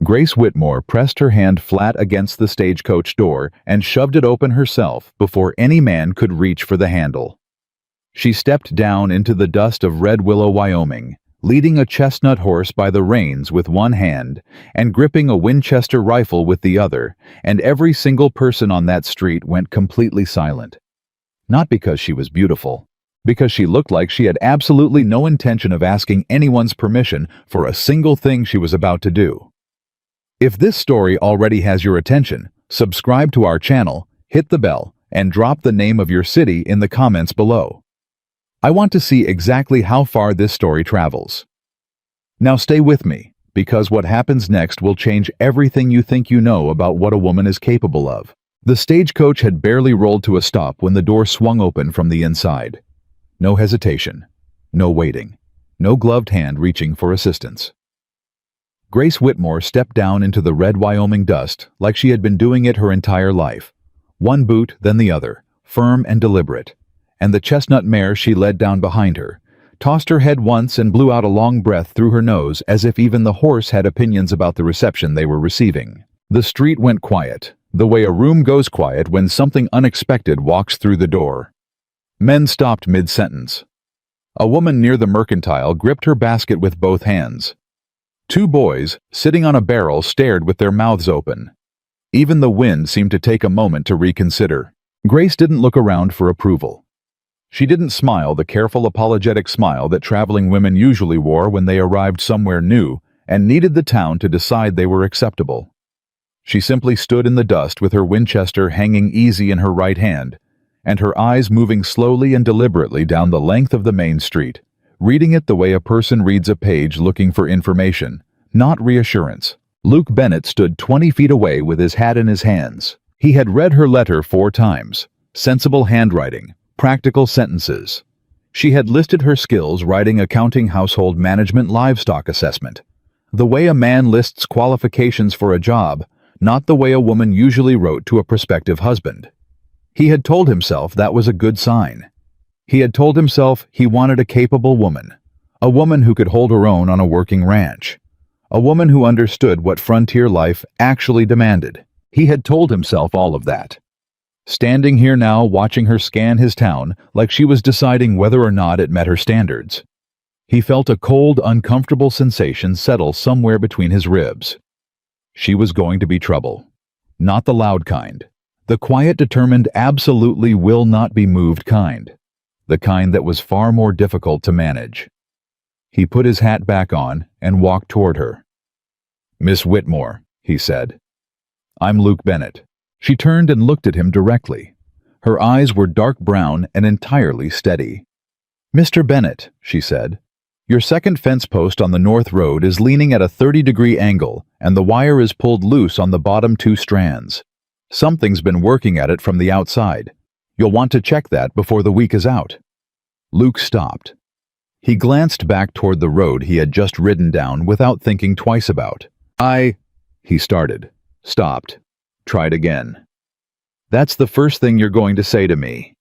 Grace Whitmore pressed her hand flat against the stagecoach door and shoved it open herself before any man could reach for the handle. She stepped down into the dust of Red Willow, Wyoming, leading a chestnut horse by the reins with one hand and gripping a Winchester rifle with the other, and every single person on that street went completely silent. Not because she was beautiful, because she looked like she had absolutely no intention of asking anyone's permission for a single thing she was about to do. If this story already has your attention, subscribe to our channel, hit the bell, and drop the name of your city in the comments below. I want to see exactly how far this story travels. Now stay with me, because what happens next will change everything you think you know about what a woman is capable of. The stagecoach had barely rolled to a stop when the door swung open from the inside. No hesitation, no waiting, no gloved hand reaching for assistance. Grace Whitmore stepped down into the red Wyoming dust like she had been doing it her entire life. One boot, then the other, firm and deliberate, and the chestnut mare she led down behind her, tossed her head once and blew out a long breath through her nose as if even the horse had opinions about the reception they were receiving. The street went quiet, the way a room goes quiet when something unexpected walks through the door. Men stopped mid-sentence. A woman near the mercantile gripped her basket with both hands. Two boys, sitting on a barrel, stared with their mouths open. Even the wind seemed to take a moment to reconsider. Grace didn't look around for approval. She didn't smile the careful, apologetic smile that traveling women usually wore when they arrived somewhere new and needed the town to decide they were acceptable. She simply stood in the dust with her Winchester hanging easy in her right hand, and her eyes moving slowly and deliberately down the length of the main street, reading it the way a person reads a page looking for information, not reassurance. Luke Bennett stood 20 feet away with his hat in his hands. He had read her letter 4 times. Sensible handwriting, practical sentences. She had listed her skills writing accounting, household management, livestock assessment. The way a man lists qualifications for a job, not the way a woman usually wrote to a prospective husband. He had told himself that was a good sign. He had told himself he wanted a capable woman, a woman who could hold her own on a working ranch, a woman who understood what frontier life actually demanded. He had told himself all of that. Standing here now, watching her scan his town like she was deciding whether or not it met her standards. He felt a cold, uncomfortable sensation settle somewhere between his ribs. She was going to be trouble. Not the loud kind. The quiet, determined, absolutely will not be moved kind. The kind that was far more difficult to manage. He put his hat back on and walked toward her. "Miss Whitmore," he said. "I'm Luke Bennett." She turned and looked at him directly. Her eyes were dark brown and entirely steady. "Mr. Bennett," she said, "your second fence post on the north road is leaning at a 30-degree angle, and the wire is pulled loose on the bottom 2 strands. Something's been working at it from the outside. You'll want to check that before the week is out." Luke stopped. He glanced back toward the road he had just ridden down without thinking twice about. He started, stopped, tried again. "That's the first thing you're going to say to me."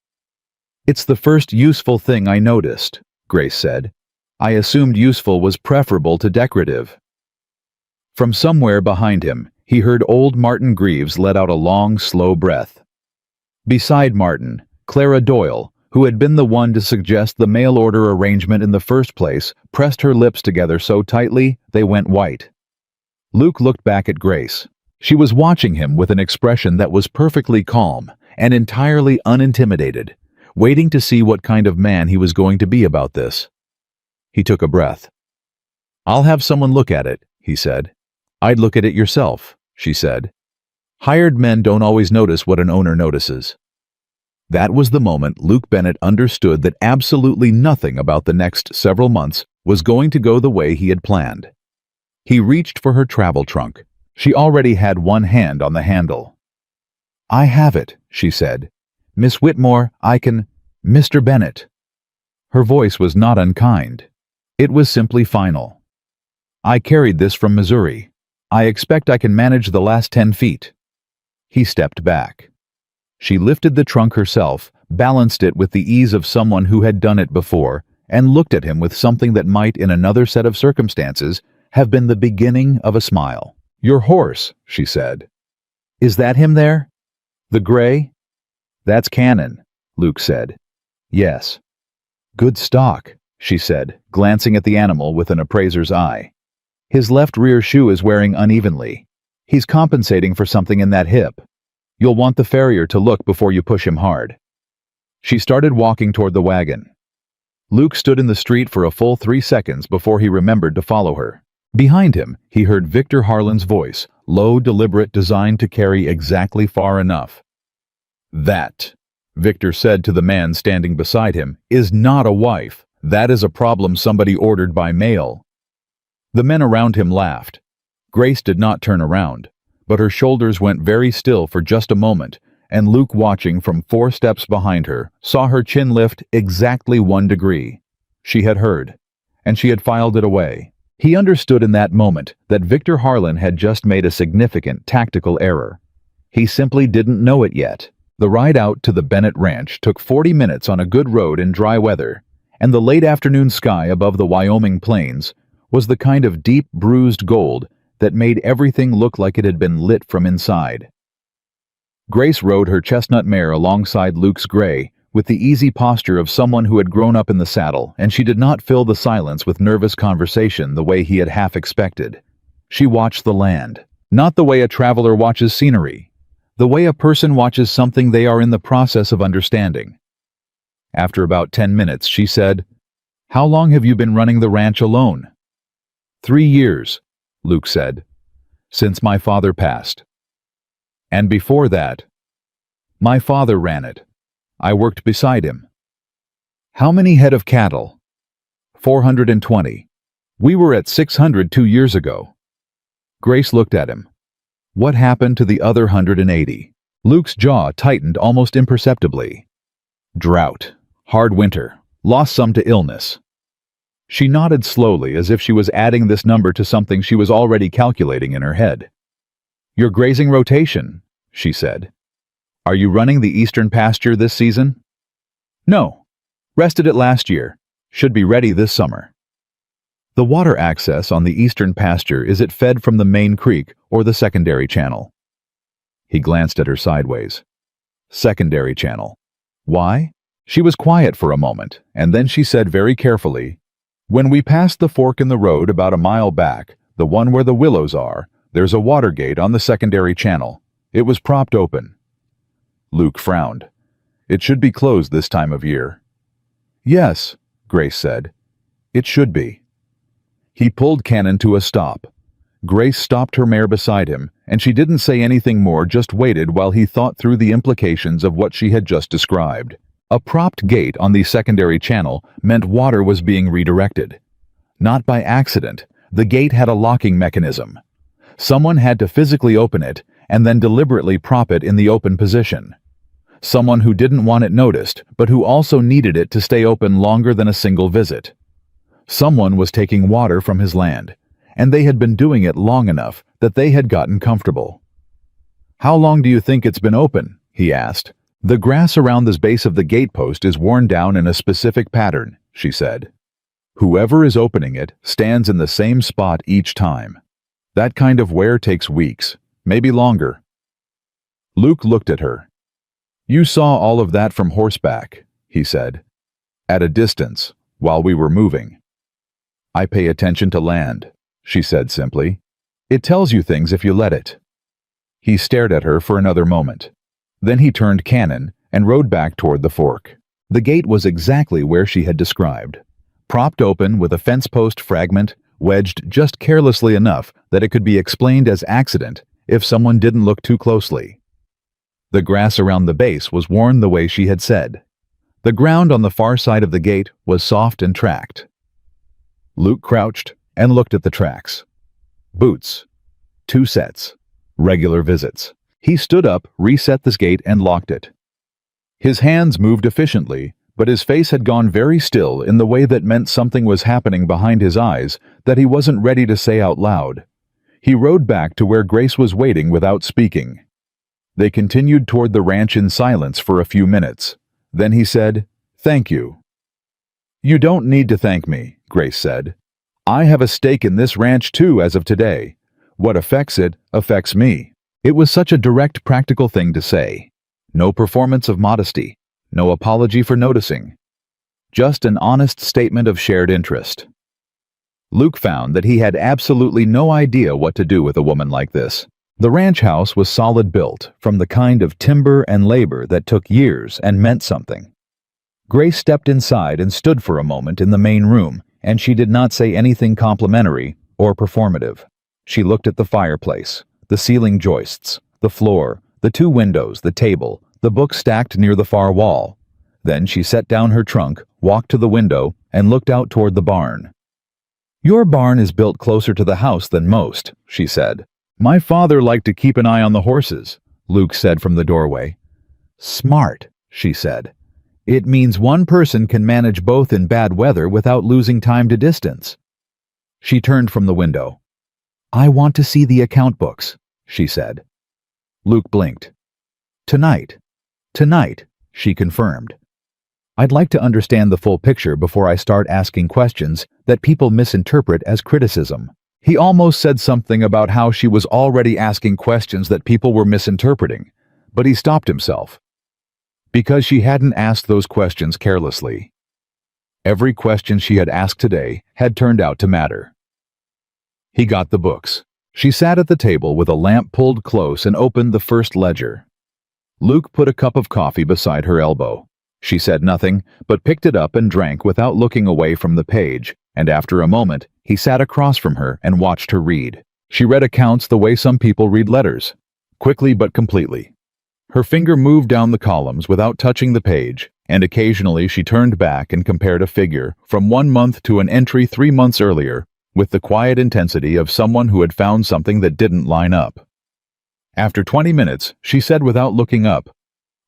"It's the first useful thing I noticed," Grace said. "I assumed useful was preferable to decorative." From somewhere behind him, he heard old Martin Greaves let out a long, slow breath. Beside Martin, Clara Doyle, who had been the one to suggest the mail order arrangement in the first place, pressed her lips together so tightly they went white. Luke looked back at Grace. She was watching him with an expression that was perfectly calm and entirely unintimidated, waiting to see what kind of man he was going to be about this. He took a breath. "I'll have someone look at it," he said. "I'd look at it yourself," she said. "Hired men don't always notice what an owner notices." That was the moment Luke Bennett understood that absolutely nothing about the next several months was going to go the way he had planned. He reached for her travel trunk. She already had one hand on the handle. "I have it," she said. "Miss Whitmore, I can—" "Mr. Bennett." Her voice was not unkind. It was simply final. "I carried this from Missouri. I expect I can manage the last 10 feet. He stepped back. She lifted the trunk herself, balanced it with the ease of someone who had done it before, and looked at him with something that might, in another set of circumstances, have been the beginning of a smile. "Your horse," she said. "Is that him there? The gray?" "That's Cannon," Luke said. "Yes." "Good stock," she said, glancing at the animal with an appraiser's eye. "His left rear shoe is wearing unevenly. He's compensating for something in that hip. You'll want the farrier to look before you push him hard." She started walking toward the wagon. Luke stood in the street for a full 3 seconds before he remembered to follow her. Behind him, he heard Victor Harlan's voice, low, deliberate, designed to carry exactly far enough. "That," Victor said to the man standing beside him, "is not a wife. That is a problem somebody ordered by mail." The men around him laughed. Grace did not turn around, but her shoulders went very still for just a moment, and Luke, watching from 4 steps behind her, saw her chin lift exactly 1 degree. She had heard, and she had filed it away. He understood in that moment that Victor Harlan had just made a significant tactical error. He simply didn't know it yet. The ride out to the Bennett Ranch took 40 minutes on a good road in dry weather, and the late afternoon sky above the Wyoming plains was the kind of deep, bruised gold that made everything look like it had been lit from inside. Grace rode her chestnut mare alongside Luke's gray with the easy posture of someone who had grown up in the saddle, and she did not fill the silence with nervous conversation the way he had half expected. She watched the land, not the way a traveler watches scenery, the way a person watches something they are in the process of understanding. After about 10 minutes, she said, "How long have you been running the ranch alone?" 3 years, Luke said, "since my father passed. And before that, my father ran it. I worked beside him." "How many head of cattle?" 420. "We were at 600 2 years ago." Grace looked at him. "What happened to the other 180? Luke's jaw tightened almost imperceptibly. "Drought, hard winter, lost some to illness." She nodded slowly, as if she was adding this number to something she was already calculating in her head. "Your grazing rotation," she said. "Are you running the eastern pasture this season?" "No. Rested it last year. Should be ready this summer." "The water access on the eastern pasture, is it fed from the main creek or the secondary channel?" He glanced at her sideways. "Secondary channel." "Why?" She was quiet for a moment, and then she said very carefully, "When we passed the fork in the road about a mile back, the one where the willows are, there's a water gate on the secondary channel. It was propped open." Luke frowned. "It should be closed this time of year." "Yes," Grace said. "It should be." He pulled Cannon to a stop. Grace stopped her mare beside him, and she didn't say anything more, just waited while he thought through the implications of what she had just described. A propped gate on the secondary channel meant water was being redirected. Not by accident, the gate had a locking mechanism. Someone had to physically open it and then deliberately prop it in the open position. Someone who didn't want it noticed, but who also needed it to stay open longer than a single visit. Someone was taking water from his land, and they had been doing it long enough that they had gotten comfortable. "How long do you think it's been open?" he asked. "The grass around the base of the gatepost is worn down in a specific pattern," she said. "Whoever is opening it stands in the same spot each time. That kind of wear takes weeks, maybe longer." Luke looked at her. "You saw all of that from horseback," he said. "At a distance, while we were moving." "I pay attention to land," she said simply. "It tells you things if you let it." He stared at her for another moment. Then he turned Cannon and rode back toward the fork. The gate was exactly where she had described, propped open with a fence post fragment wedged just carelessly enough that it could be explained as accident if someone didn't look too closely. The grass around the base was worn the way she had said. The ground on the far side of the gate was soft and tracked. Luke crouched and looked at the tracks. Boots. 2 sets. Regular visits. He stood up, reset the gate, and locked it. His hands moved efficiently, but his face had gone very still in the way that meant something was happening behind his eyes that he wasn't ready to say out loud. He rode back to where Grace was waiting without speaking. They continued toward the ranch in silence for a few minutes. Then he said, "Thank you." "You don't need to thank me," Grace said. "I have a stake in this ranch too as of today. What affects it affects me. It was such a direct, practical thing to say. No performance of modesty. No apology for noticing. Just an honest statement of shared interest. Luke found that he had absolutely no idea what to do with a woman like this. The ranch house was solid built, from the kind of timber and labor that took years and meant something. Grace stepped inside and stood for a moment in the main room, and she did not say anything complimentary or performative. She looked at the fireplace, the ceiling joists, the floor, the two windows, the table, the book stacked near the far wall. Then she set down her trunk, walked to the window, and looked out toward the barn. "Your barn is built closer to the house than most," she said. "My father liked to keep an eye on the horses," Luke said from the doorway. "Smart," she said. "It means one person can manage both in bad weather without losing time to distance." She turned from the window. "I want to see the account books," she said. Luke blinked. "Tonight," she confirmed. "I'd like to understand the full picture before I start asking questions that people misinterpret as criticism." He almost said something about how she was already asking questions that people were misinterpreting, but he stopped himself. Because she hadn't asked those questions carelessly. Every question she had asked today had turned out to matter. He got the books. She sat at the table with a lamp pulled close and opened the first ledger. Luke put a cup of coffee beside her elbow. She said nothing, but picked it up and drank without looking away from the page, and after a moment, he sat across from her and watched her read. She read accounts the way some people read letters, quickly but completely. Her finger moved down the columns without touching the page, and occasionally she turned back and compared a figure from 1 month to an entry 3 months earlier with the quiet intensity of someone who had found something that didn't line up. After 20 minutes, she said without looking up,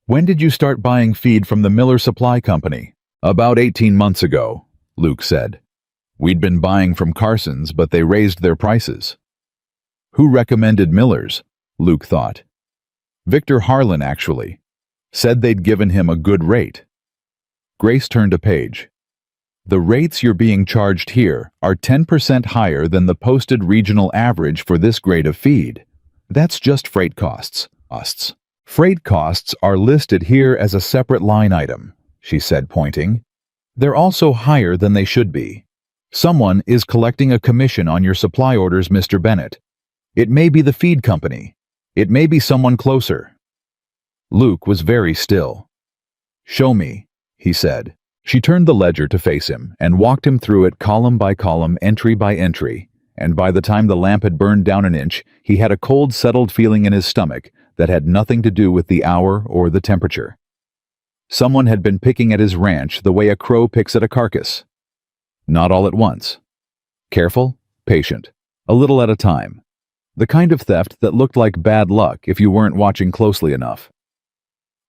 "When did you start buying feed from the Miller Supply Company?" "About 18 months ago," Luke said. "We'd been buying from Carson's, but they raised their prices." Who recommended Miller's? Luke thought. Victor Harlan, actually. Said they'd given him a good rate. Grace turned a page. "The rates you're being charged here are 10% higher than the posted regional average for this grade of feed. That's just freight costs. Freight costs are listed here as a separate line item," she said, pointing. "They're also higher than they should be. Someone is collecting a commission on your supply orders, Mr. Bennett. It may be the feed company. It may be someone closer." Luke was very still. "Show me," he said. She turned the ledger to face him and walked him through it column by column, entry by entry, and by the time the lamp had burned down an inch, he had a cold, settled feeling in his stomach that had nothing to do with the hour or the temperature. Someone had been picking at his ranch the way a crow picks at a carcass. Not all at once. Careful, patient, a little at a time. The kind of theft that looked like bad luck if you weren't watching closely enough.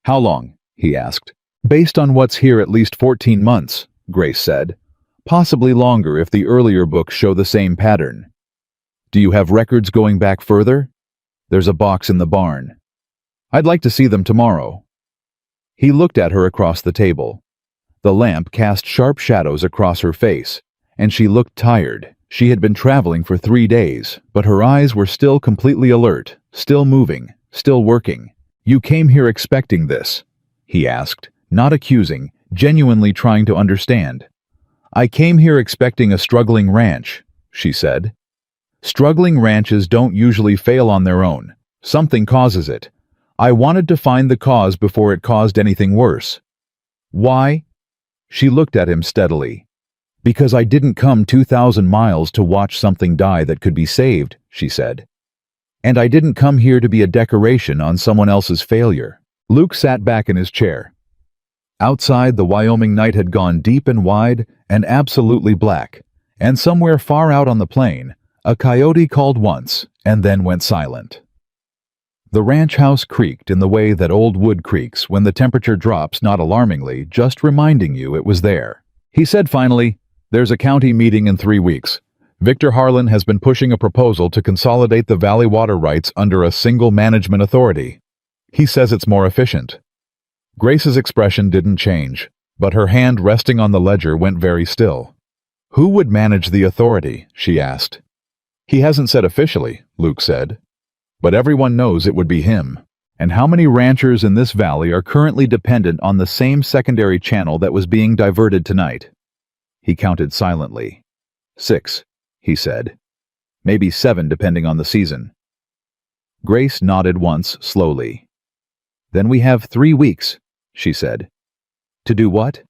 "How long?" he asked. "Based on what's here, at least 14 months, Grace said. "Possibly longer if the earlier books show the same pattern." "Do you have records going back further?" "There's a box in the barn." "I'd like to see them tomorrow." He looked at her across the table. The lamp cast sharp shadows across her face, and she looked tired. She had been traveling for 3 days, but her eyes were still completely alert, still moving, still working. "You came here expecting this?" he asked, not accusing, genuinely trying to understand. "I came here expecting a struggling ranch," she said. "Struggling ranches don't usually fail on their own. Something causes it. I wanted to find the cause before it caused anything worse." "Why?" She looked at him steadily. "Because I didn't come 2,000 miles to watch something die that could be saved," she said. "And I didn't come here to be a decoration on someone else's failure." Luke sat back in his chair. Outside, the Wyoming night had gone deep and wide and absolutely black, and somewhere far out on the plain, a coyote called once and then went silent. The ranch house creaked in the way that old wood creaks when the temperature drops, not alarmingly, just reminding you it was there. He said finally, "There's a county meeting in 3 weeks. Victor Harlan has been pushing a proposal to consolidate the valley water rights under a single management authority. He says it's more efficient." Grace's expression didn't change, but her hand resting on the ledger went very still. "Who would manage the authority?" she asked. He hasn't said officially, Luke said. But everyone knows it would be him. And how many ranchers in this valley are currently dependent on the same secondary channel that was being diverted tonight? He counted silently. 6, he said. Maybe 7 depending on the season. Grace nodded once, slowly. Then we have 3 weeks, she said. To do what?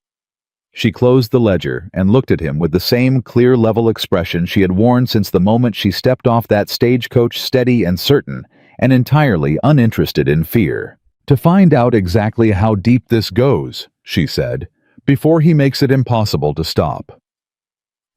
She closed the ledger and looked at him with the same clear level expression she had worn since the moment she stepped off that stagecoach, steady and certain, and entirely uninterested in fear. To find out exactly how deep this goes, she said, before he makes it impossible to stop.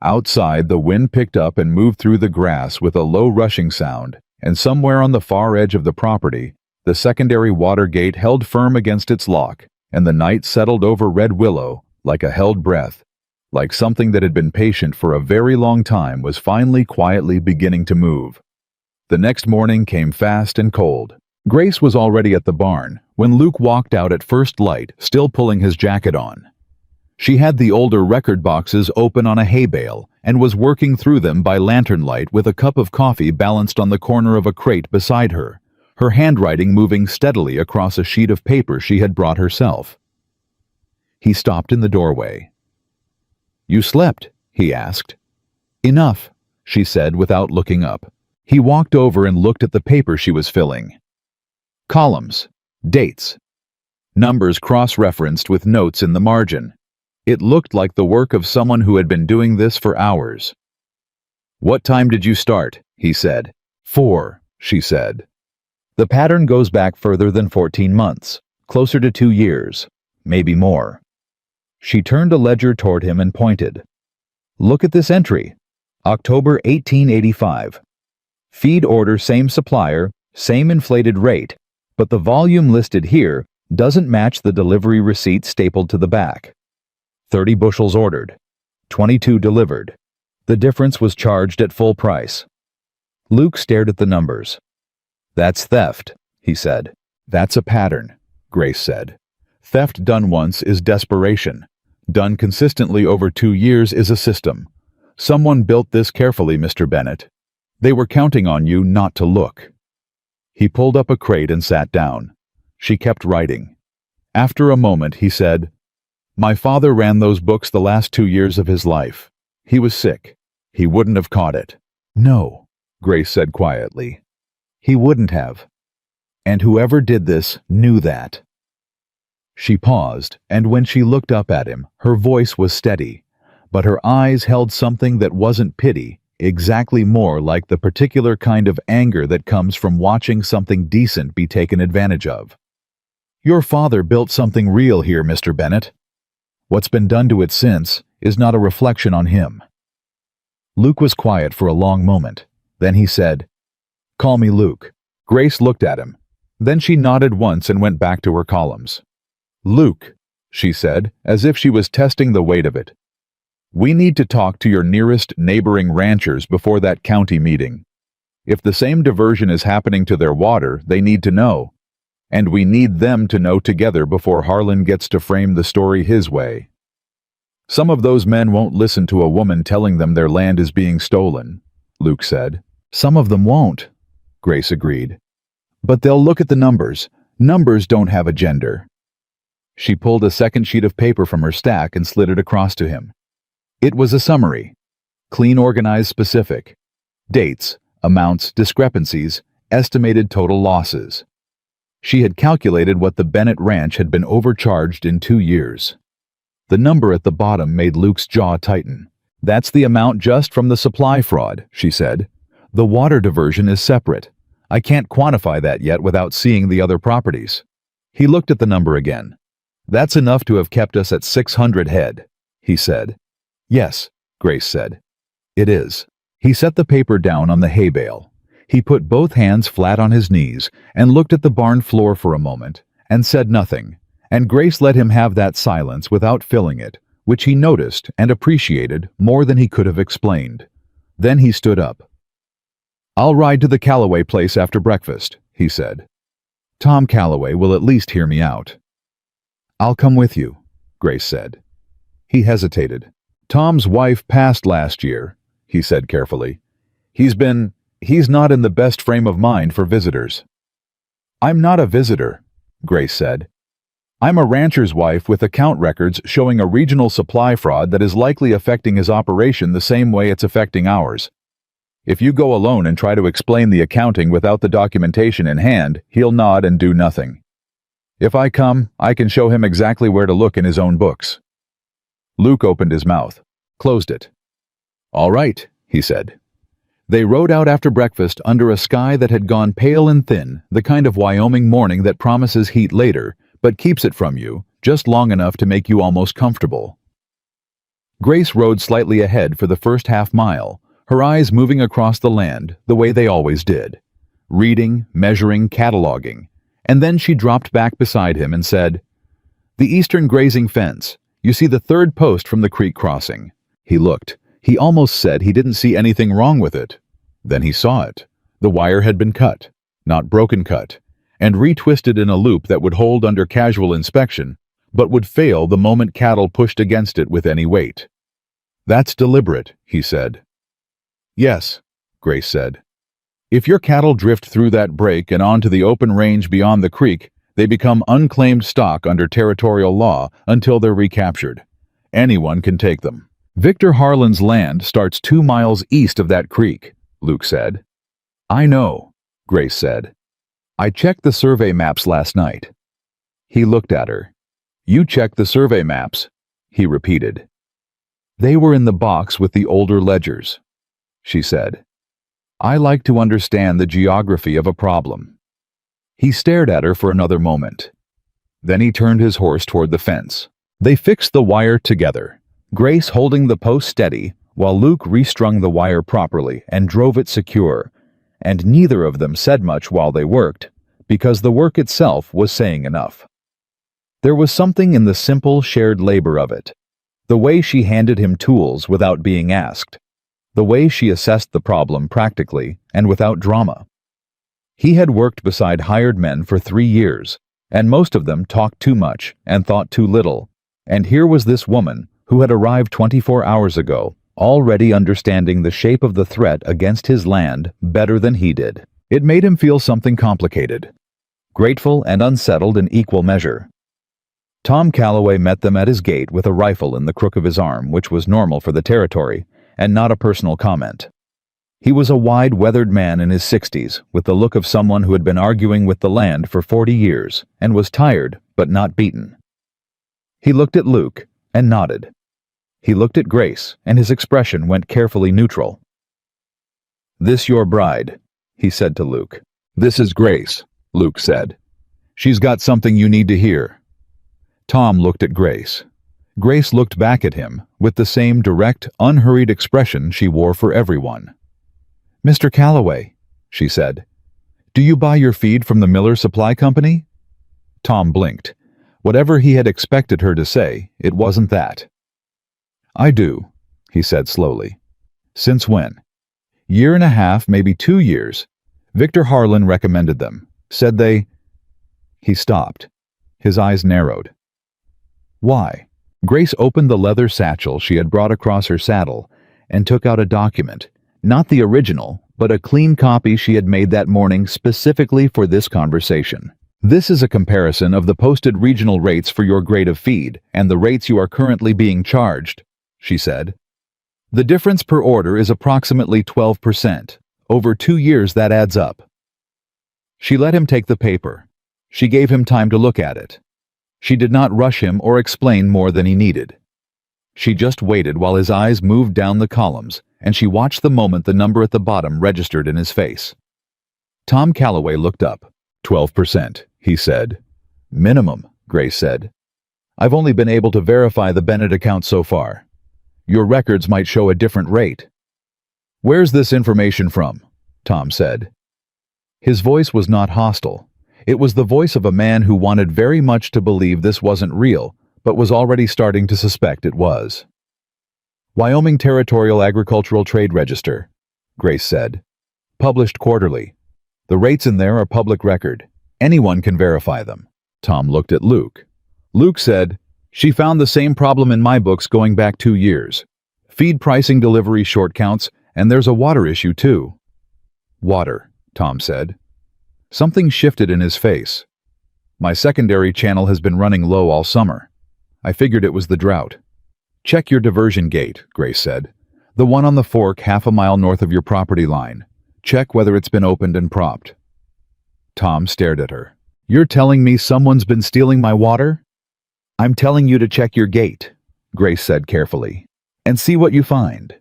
Outside, the wind picked up and moved through the grass with a low rushing sound, and somewhere on the far edge of the property, the secondary water gate held firm against its lock, and the night settled over Red Willow like a held breath, like something that had been patient for a very long time was finally quietly beginning to move. The next morning came fast and cold. Grace was already at the barn when Luke walked out at first light, still pulling his jacket on. She had the older record boxes open on a hay bale and was working through them by lantern light with a cup of coffee balanced on the corner of a crate beside her, her handwriting moving steadily across a sheet of paper she had brought herself. He stopped in the doorway. "You slept?" he asked. "Enough," she said without looking up. He walked over and looked at the paper she was filling. Columns, dates, numbers cross-referenced with notes in the margin. It looked like the work of someone who had been doing this for hours. "What time did you start?" he said. 4, she said. The pattern goes back further than 14 months, closer to 2 years, maybe more. She turned a ledger toward him and pointed. "Look at this entry. October 1885. Feed order same supplier, same inflated rate, but the volume listed here doesn't match the delivery receipt stapled to the back. 30 bushels ordered, 22 delivered. The difference was charged at full price." Luke stared at the numbers. "That's theft," he said. "That's a pattern," Grace said. "Theft done once is desperation. Done consistently over 2 years is a system. Someone built this carefully, Mr. Bennett. They were counting on you not to look." He pulled up a crate and sat down. She kept writing. After a moment, he said, "My father ran those books the last 2 years of his life. He was sick. He wouldn't have caught it." "No," Grace said quietly. "He wouldn't have. And whoever did this knew that." She paused, and when she looked up at him, her voice was steady, but her eyes held something that wasn't pity, exactly more like the particular kind of anger that comes from watching something decent be taken advantage of. "Your father built something real here, Mr. Bennett. What's been done to it since is not a reflection on him." Luke was quiet for a long moment. Then he said, "Call me Luke." Grace looked at him. Then she nodded once and went back to her columns. "Luke," she said, as if she was testing the weight of it. "We need to talk to your nearest neighboring ranchers before that county meeting. If the same diversion is happening to their water, they need to know. And we need them to know together before Harlan gets to frame the story his way. Some of those men won't listen to a woman telling them their land is being stolen," Luke said. "Some of them won't," Grace agreed. "But they'll look at the numbers. Numbers don't have a gender." She pulled a second sheet of paper from her stack and slid it across to him. It was a summary. Clean, organized, specific. Dates, amounts, discrepancies, estimated total losses. She had calculated what the Bennett Ranch had been overcharged in 2 years. The number at the bottom made Luke's jaw tighten. "That's the amount just from the supply fraud," she said. "The water diversion is separate. I can't quantify that yet without seeing the other properties." He looked at the number again. "That's enough to have kept us at 600 head," he said. "Yes," Grace said. "It is." He set the paper down on the hay bale. He put both hands flat on his knees and looked at the barn floor for a moment and said nothing, and Grace let him have that silence without filling it, which he noticed and appreciated more than he could have explained. Then he stood up. "I'll ride to the Calloway place after breakfast," he said. "Tom Calloway will at least hear me out." "I'll come with you," Grace said. He hesitated. "Tom's wife passed last year," he said carefully. He's not in the best frame of mind for visitors." "I'm not a visitor," Grace said. "I'm a rancher's wife with account records showing a regional supply fraud that is likely affecting his operation the same way it's affecting ours. If you go alone and try to explain the accounting without the documentation in hand, he'll nod and do nothing. If I come, I can show him exactly where to look in his own books." Luke opened his mouth, closed it. "All right," he said. They rode out after breakfast under a sky that had gone pale and thin, the kind of Wyoming morning that promises heat later, but keeps it from you, just long enough to make you almost comfortable. Grace rode slightly ahead for the first half-mile, her eyes moving across the land the way they always did, reading, measuring, cataloging, and then she dropped back beside him and said, "The eastern grazing fence. You see the third post from the creek crossing." He looked. He almost said he didn't see anything wrong with it. Then he saw it. The wire had been cut, not broken cut, and retwisted in a loop that would hold under casual inspection, but would fail the moment cattle pushed against it with any weight. "That's deliberate," he said. "Yes," Grace said. "If your cattle drift through that break and onto the open range beyond the creek, they become unclaimed stock under territorial law until they're recaptured. Anyone can take them." "Victor Harlan's land starts 2 miles east of that creek," Luke said. "I know," Grace said. "I checked the survey maps last night." He looked at her. "You checked the survey maps," he repeated. "They were in the box with the older ledgers," she said. "I like to understand the geography of a problem." He stared at her for another moment. Then he turned his horse toward the fence. They fixed the wire together, Grace holding the post steady while Luke restrung the wire properly and drove it secure, and neither of them said much while they worked, because the work itself was saying enough. There was something in the simple shared labor of it, the way she handed him tools without being asked, the way she assessed the problem practically and without drama. He had worked beside hired men for 3 years, and most of them talked too much and thought too little, and here was this woman who had arrived 24 hours ago, already understanding the shape of the threat against his land better than he did. It made him feel something complicated, grateful and unsettled in equal measure. Tom Calloway met them at his gate with a rifle in the crook of his arm, which was normal for the territory, and not a personal comment. He was a wide, weathered man in his 60s, with the look of someone who had been arguing with the land for 40 years, and was tired, but not beaten. He looked at Luke, and nodded. He looked at Grace, and his expression went carefully neutral. "This your bride," he said to Luke. "This is Grace," Luke said. "She's got something you need to hear." Tom looked at Grace. Grace looked back at him with the same direct, unhurried expression she wore for everyone. "Mr. Calloway," she said, "do you buy your feed from the Miller Supply Company?" Tom blinked. Whatever he had expected her to say, it wasn't that. "I do," he said slowly. "Since when?" "Year and a half, maybe 2 years. Victor Harlan recommended them. Said they—" He stopped. His eyes narrowed. "Why?" Grace opened the leather satchel she had brought across her saddle and took out a document, not the original, but a clean copy she had made that morning specifically for this conversation. "This is a comparison of the posted regional rates for your grade of feed and the rates you are currently being charged," she said. "The difference per order is approximately 12%. Over 2 years that adds up." She let him take the paper. She gave him time to look at it. She did not rush him or explain more than he needed. She just waited while his eyes moved down the columns, and she watched the moment the number at the bottom registered in his face. Tom Calloway looked up. 12%, he said. "Minimum," Grace said. "I've only been able to verify the Bennett account so far. Your records might show a different rate." "Where's this information from?" Tom said. His voice was not hostile. It was the voice of a man who wanted very much to believe this wasn't real, but was already starting to suspect it was. "Wyoming Territorial Agricultural Trade Register," Grace said. "Published quarterly. The rates in there are public record. Anyone can verify them." Tom looked at Luke. Luke said, "She found the same problem in my books going back 2 years. Feed pricing delivery short counts, And there's a water issue too. Water, Tom said. Something shifted in his face. My secondary channel has been running low all summer. I figured it was the drought. Check your diversion gate, Grace said. The one on the fork half a mile north of your property line. Check whether it's been opened and propped. Tom stared at her. You're telling me someone's been stealing my water? I'm telling you to check your gate, Grace said carefully, and see what you find.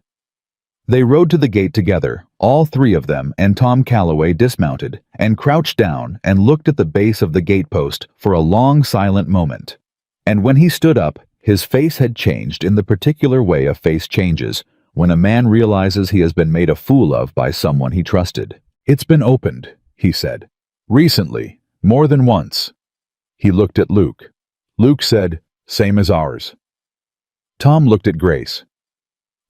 They rode to the gate together, all three of them, and Tom Calloway dismounted and crouched down and looked at the base of the gatepost for a long silent moment. And when he stood up, his face had changed in the particular way a face changes when a man realizes he has been made a fool of by someone he trusted. It's been opened, he said. Recently, more than once. He looked at Luke. Luke said, same as ours. Tom looked at Grace.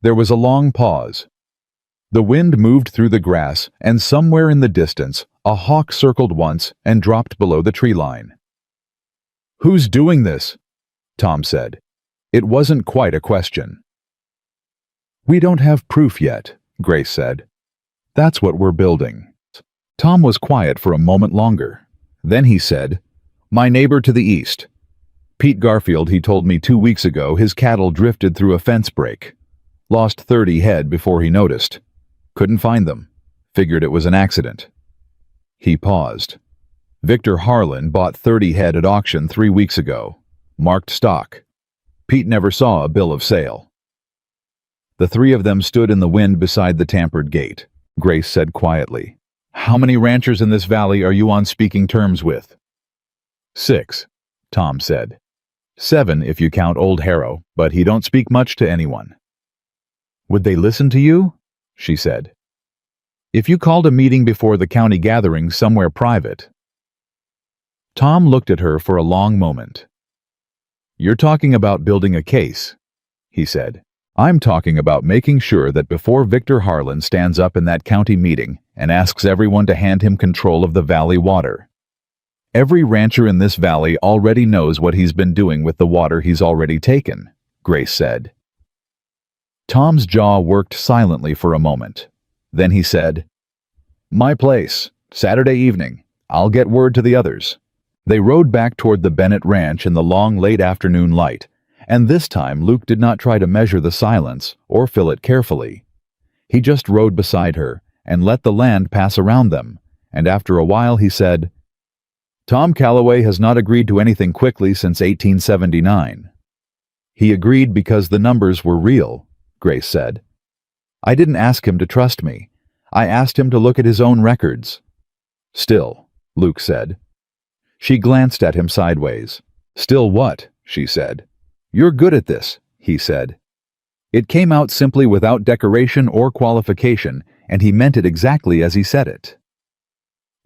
There was a long pause. The wind moved through the grass, and somewhere in the distance, a hawk circled once and dropped below the tree line. Who's doing this? Tom said. It wasn't quite a question. We don't have proof yet, Grace said. That's what we're building. Tom was quiet for a moment longer. Then he said, my neighbor to the east. Pete Garfield, he told me 2 weeks ago his cattle drifted through a fence break. Lost 30 head before he noticed. Couldn't find them. Figured it was an accident. He paused. Victor Harlan bought 30 head at auction 3 weeks ago. Marked stock. Pete never saw a bill of sale. The three of them stood in the wind beside the tampered gate. Grace said quietly, how many ranchers in this valley are you on speaking terms with? 6, Tom said. 7 if you count Old Harrow, but he don't speak much to anyone. Would they listen to you? She said. If you called a meeting before the county gathering somewhere private. Tom looked at her for a long moment. You're talking about building a case, he said. I'm talking about making sure that before Victor Harlan stands up in that county meeting and asks everyone to hand him control of the valley water. Every rancher in this valley already knows what he's been doing with the water he's already taken, Grace said. Tom's jaw worked silently for a moment. Then he said, my place, Saturday evening. I'll get word to the others. They rode back toward the Bennett Ranch in the long late afternoon light, and this time Luke did not try to measure the silence or fill it carefully. He just rode beside her and let the land pass around them, and after a while he said, Tom Calloway has not agreed to anything quickly since 1879. He agreed because the numbers were real, Grace said. I didn't ask him to trust me. I asked him to look at his own records. Still, Luke said. She glanced at him sideways. Still what? She said. You're good at this, he said. It came out simply without decoration or qualification, and he meant it exactly as he said it.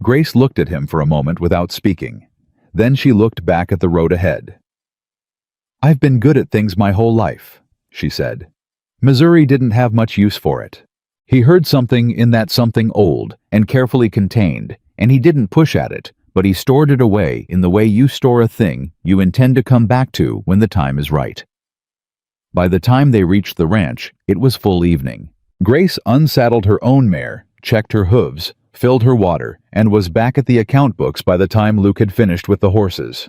Grace looked at him for a moment without speaking. Then she looked back at the road ahead. I've been good at things my whole life, she said. Missouri didn't have much use for it. He heard something in that something old and carefully contained, and he didn't push at it, but he stored it away in the way you store a thing you intend to come back to when the time is right. By the time they reached the ranch, it was full evening. Grace unsaddled her own mare, checked her hooves, filled her water, and was back at the account books by the time Luke had finished with the horses.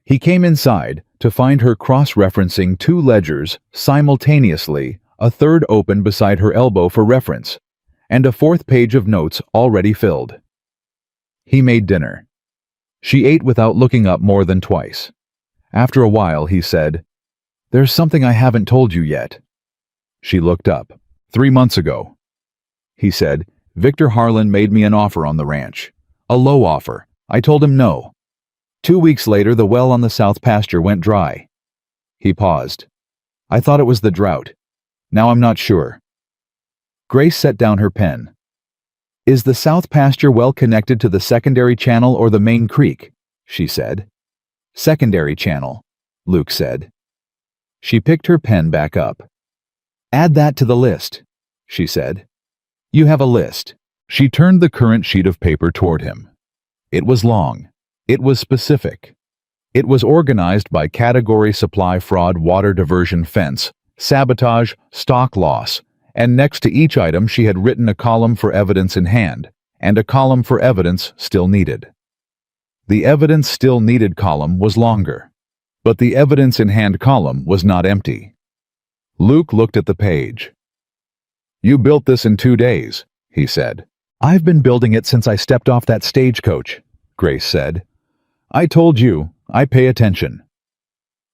He came inside to find her cross-referencing 2 ledgers simultaneously, a third open beside her elbow for reference, and a 4th page of notes already filled. He made dinner. She ate without looking up more than twice. After a while, he said, There's something I haven't told you yet. She looked up. 3 months ago. He said, Victor Harlan made me an offer on the ranch. A low offer. I told him no. 2 weeks later, the well on the south pasture went dry. He paused. I thought it was the drought. Now I'm not sure. Grace set down her pen. Is the south pasture well connected to the secondary channel or the main creek? She said. Secondary channel, Luke said. She picked her pen back up. Add that to the list, she said. You have a list. She turned the current sheet of paper toward him. It was long. It was specific. It was organized by category: supply fraud, water diversion, fence, sabotage, stock loss, and next to each item she had written a column for evidence in hand, and a column for evidence still needed. The evidence still needed column was longer, but the evidence in hand column was not empty. Luke looked at the page. "You built this in 2 days," he said. "I've been building it since I stepped off that stagecoach," Grace said. "I told you, I pay attention."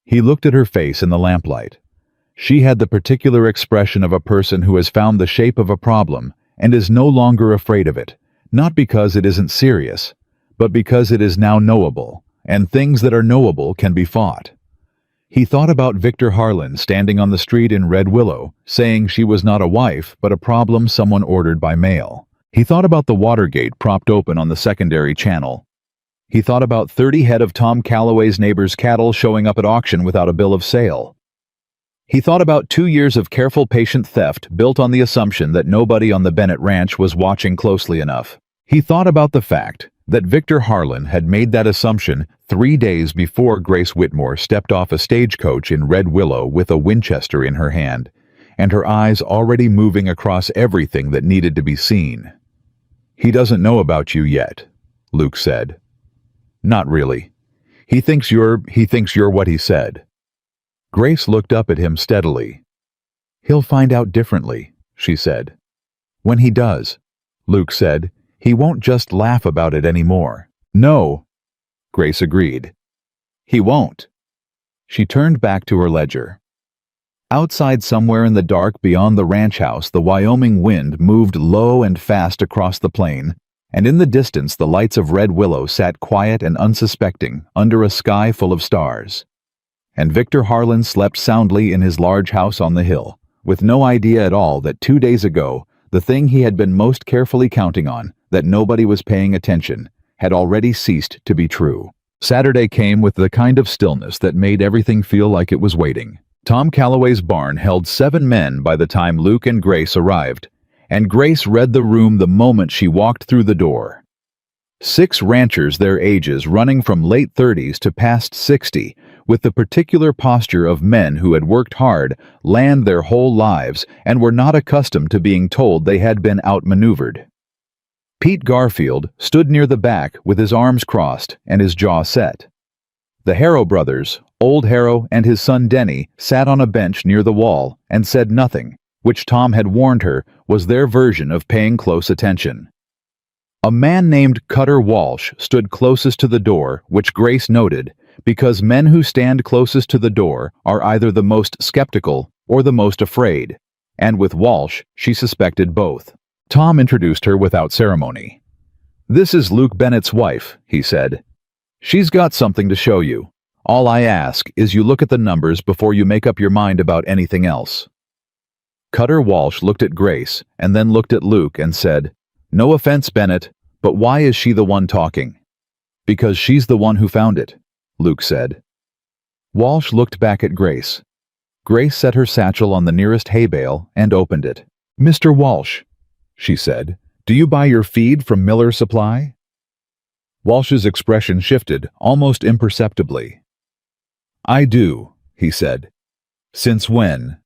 He looked at her face in the lamplight. She had the particular expression of a person who has found the shape of a problem and is no longer afraid of it, not because it isn't serious, but because it is now knowable, and things that are knowable can be fought. He thought about Victor Harlan standing on the street in Red Willow, saying she was not a wife but a problem someone ordered by mail. He thought about the Watergate propped open on the secondary channel. He thought about 30 head of Tom Calloway's neighbor's cattle showing up at auction without a bill of sale. He thought about 2 years of careful patient theft built on the assumption that nobody on the Bennett Ranch was watching closely enough. He thought about the fact that Victor Harlan had made that assumption 3 days before Grace Whitmore stepped off a stagecoach in Red Willow with a Winchester in her hand, and her eyes already moving across everything that needed to be seen. "He doesn't know about you yet," Luke said. "Not really. He thinks you're what he said." Grace looked up at him steadily. "He'll find out differently," she said. "When he does," Luke said, "he won't just laugh about it anymore." "No," Grace agreed. "He won't." She turned back to her ledger. Outside somewhere in the dark beyond the ranch house, the Wyoming wind moved low and fast across the plain, and in the distance the lights of Red Willow sat quiet and unsuspecting under a sky full of stars. And Victor Harlan slept soundly in his large house on the hill, with no idea at all that 2 days ago, the thing he had been most carefully counting on, that nobody was paying attention, had already ceased to be true. Saturday came with the kind of stillness that made everything feel like it was waiting. Tom Calloway's barn held 7 men by the time Luke and Grace arrived, and Grace read the room the moment she walked through the door. 6 ranchers their ages running from late 30s to past 60, with the particular posture of men who had worked hard, land their whole lives, and were not accustomed to being told they had been outmaneuvered. Pete Garfield stood near the back with his arms crossed and his jaw set. The Harrow brothers, Old Harrow and his son Denny, sat on a bench near the wall and said nothing, which Tom had warned her was their version of paying close attention. A man named Cutter Walsh stood closest to the door, which Grace noted, because men who stand closest to the door are either the most skeptical or the most afraid, and with Walsh she suspected both. Tom introduced her without ceremony. "This is Luke Bennett's wife," he said. "She's got something to show you. All I ask is you look at the numbers before you make up your mind about anything else." Cutter Walsh looked at Grace and then looked at Luke and said, "No offense, Bennett, but why is she the one talking?" "Because she's the one who found it," Luke said. Walsh looked back at Grace. Grace set her satchel on the nearest hay bale and opened it. "Mr. Walsh," she said, "do you buy your feed from Miller Supply?" Walsh's expression shifted, almost imperceptibly. "I do," he said. "Since when?"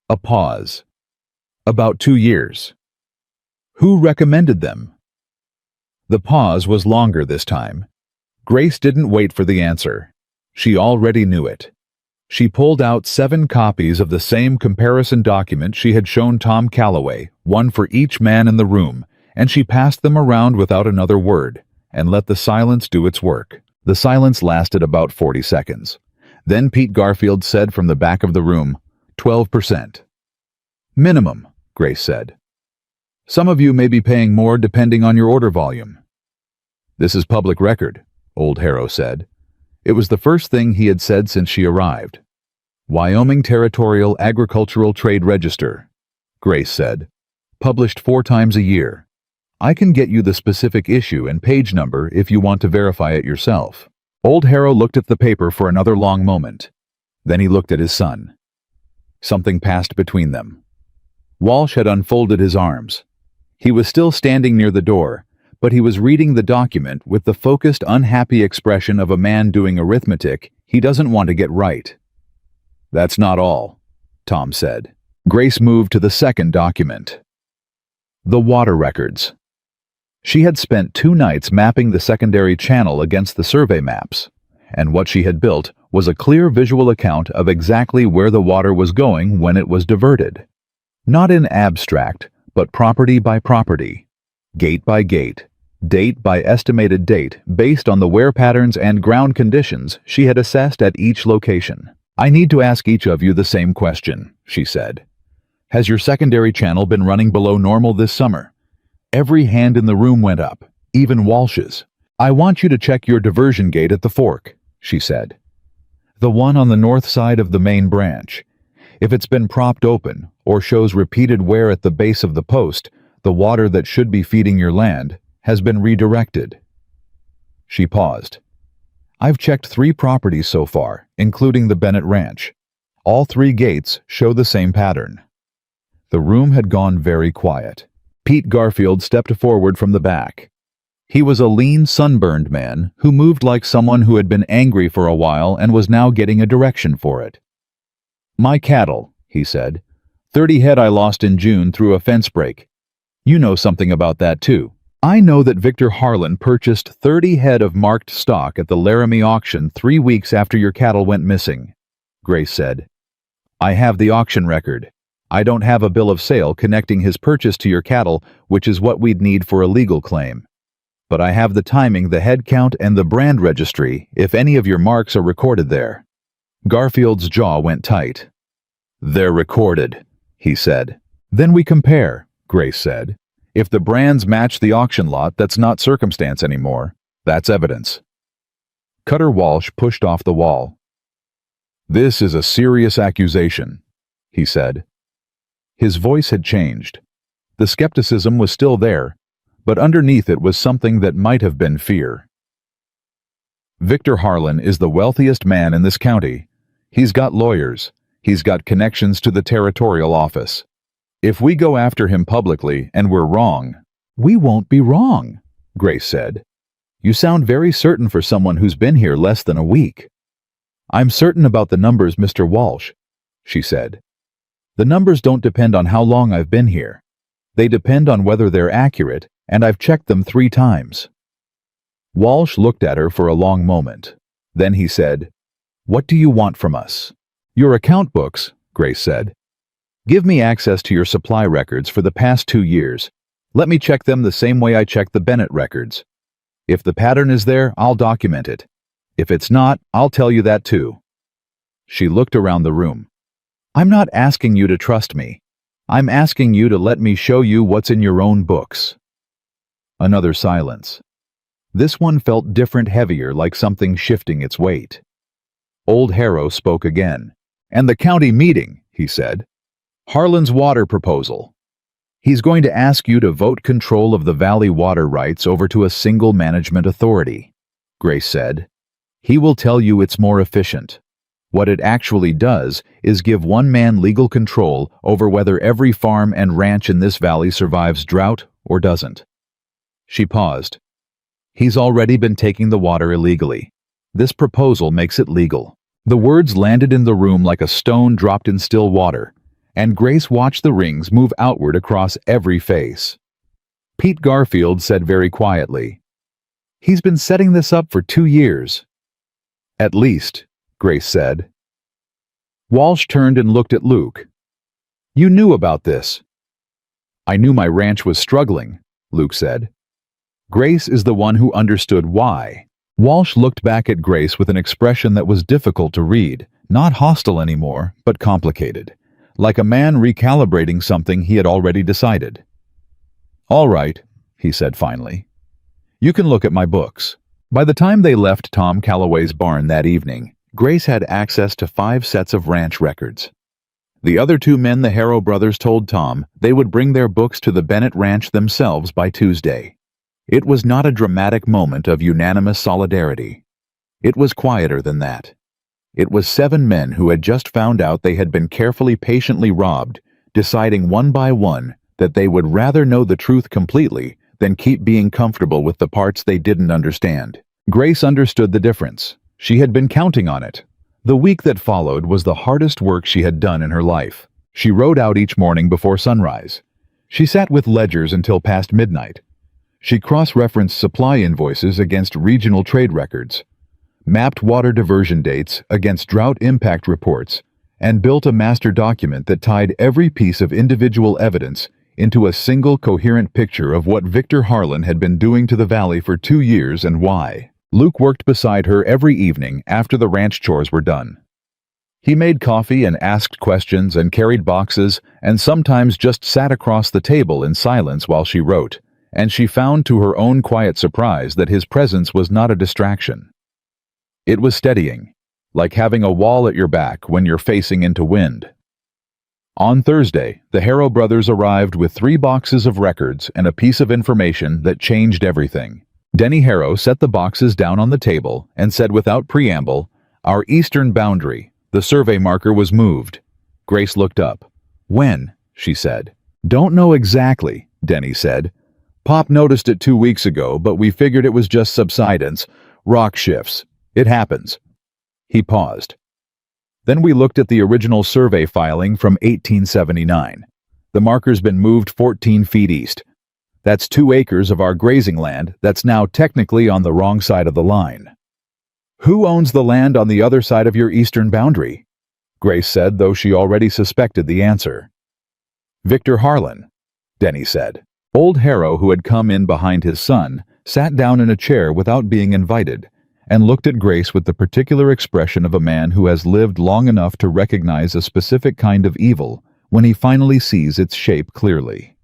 A pause. "About 2 years." "Who recommended them?" The pause was longer this time. Grace didn't wait for the answer. She already knew it. She pulled out 7 copies of the same comparison document she had shown Tom Calloway, one for each man in the room, and she passed them around without another word, and let the silence do its work. The silence lasted about 40 seconds. Then Pete Garfield said from the back of the room, 12%. "Minimum," Grace said. "Some of you may be paying more depending on your order volume." "This is public record," Old Harrow said. It was the first thing he had said since she arrived. "Wyoming Territorial Agricultural Trade Register," Grace said. "Published 4 times a year. I can get you the specific issue and page number if you want to verify it yourself." Old Harrow looked at the paper for another long moment. Then he looked at his son. Something passed between them. Walsh had unfolded his arms. He was still standing near the door, but he was reading the document with the focused, unhappy expression of a man doing arithmetic he doesn't want to get right. "That's not all," Tom said. Grace moved to the second document. The water records. She had spent 2 nights mapping the secondary channel against the survey maps, and what she had built was a clear visual account of exactly where the water was going when it was diverted. Not in abstract, but property by property, gate by gate, date by estimated date based on the wear patterns and ground conditions she had assessed at each location. "I need to ask each of you the same question," she said. "Has your secondary channel been running below normal this summer?" Every hand in the room went up, even Walsh's. "I want you to check your diversion gate at the fork," she said. "The one on the north side of the main branch. If it's been propped open or shows repeated wear at the base of the post, the water that should be feeding your land has been redirected." She paused. "I've checked 3 properties so far, including the Bennett Ranch. All 3 gates show the same pattern." The room had gone very quiet. Pete Garfield stepped forward from the back. He was a lean, sunburned man who moved like someone who had been angry for a while and was now getting a direction for it. "My cattle," he said. 30 head I lost in June through a fence break. You know something about that too. I know that Victor Harlan purchased 30 head of marked stock at the Laramie auction 3 weeks after your cattle went missing," Grace said. "I have the auction record. I don't have a bill of sale connecting his purchase to your cattle, which is what we'd need for a legal claim. But I have the timing, the head count, and the brand registry if any of your marks are recorded there." Garfield's jaw went tight. "They're recorded," he said. "Then we compare," Grace said. "If the brands match the auction lot, that's not circumstance anymore. That's evidence." Cutter Walsh pushed off the wall. "This is a serious accusation," he said. His voice had changed. The skepticism was still there, but underneath it was something that might have been fear. "Victor Harlan is the wealthiest man in this county. He's got lawyers. He's got connections to the territorial office. If we go after him publicly and we're wrong—" "We won't be wrong," Grace said. "You sound very certain for someone who's been here less than a week." "I'm certain about the numbers, Mr. Walsh," she said. "The numbers don't depend on how long I've been here. They depend on whether they're accurate, and I've checked them 3 times. Walsh looked at her for a long moment. Then he said, "What do you want from us?" "Your account books," Grace said. "Give me access to your supply records for the past 2 years. Let me check them the same way I checked the Bennett records. If the pattern is there, I'll document it. If it's not, I'll tell you that too." She looked around the room. "I'm not asking you to trust me. I'm asking you to let me show you what's in your own books." Another silence. This one felt different, heavier, like something shifting its weight. Old Harrow spoke again. "And the county meeting," he said. "Harlan's water proposal. He's going to ask you to vote control of the valley water rights over to a single management authority," Grace said. "He will tell you it's more efficient. What it actually does is give one man legal control over whether every farm and ranch in this valley survives drought or doesn't." She paused. "He's already been taking the water illegally. This proposal makes it legal." The words landed in the room like a stone dropped in still water, and Grace watched the rings move outward across every face. Pete Garfield said very quietly, "He's been setting this up for 2 years. "At least," Grace said. Walsh turned and looked at Luke. "You knew about this." "I knew my ranch was struggling," Luke said. Grace is the one who understood why. Walsh looked back at Grace with an expression that was difficult to read, not hostile anymore, but complicated, like a man recalibrating something he had already decided. "All right," he said finally. "You can look at my books." By the time they left Tom Calloway's barn that evening, Grace had access to 5 sets of ranch records. The other 2 men the Harrow brothers told Tom they would bring their books to the Bennett Ranch themselves by Tuesday. It was not a dramatic moment of unanimous solidarity. It was quieter than that. It was 7 men who had just found out they had been carefully, patiently robbed, deciding one by one that they would rather know the truth completely than keep being comfortable with the parts they didn't understand. Grace understood the difference. She had been counting on it. The week that followed was the hardest work she had done in her life. She rode out each morning before sunrise. She sat with ledgers until past midnight. She cross-referenced supply invoices against regional trade records, mapped water diversion dates against drought impact reports, and built a master document that tied every piece of individual evidence into a single coherent picture of what Victor Harlan had been doing to the valley for 2 years and why. Luke worked beside her every evening after the ranch chores were done. He made coffee and asked questions and carried boxes and sometimes just sat across the table in silence while she wrote, and she found to her own quiet surprise that his presence was not a distraction. It was steadying, like having a wall at your back when you're facing into wind. On Thursday, the Harrow brothers arrived with 3 boxes of records and a piece of information that changed everything. Denny Harrow set the boxes down on the table and said without preamble, "Our eastern boundary, the survey marker was moved." Grace looked up. "When?" she said. "Don't know exactly," Denny said. "Pop noticed it 2 weeks ago, but we figured it was just subsidence, rock shifts. It happens." He paused. "Then we looked at the original survey filing from 1879. The marker's been moved 14 feet east. That's 2 acres of our grazing land that's now technically on the wrong side of the line." "Who owns the land on the other side of your eastern boundary?" Grace said, though she already suspected the answer. "Victor Harlan," Denny said. Old Harrow, who had come in behind his son, sat down in a chair without being invited, and looked at Grace with the particular expression of a man who has lived long enough to recognize a specific kind of evil when he finally sees its shape clearly.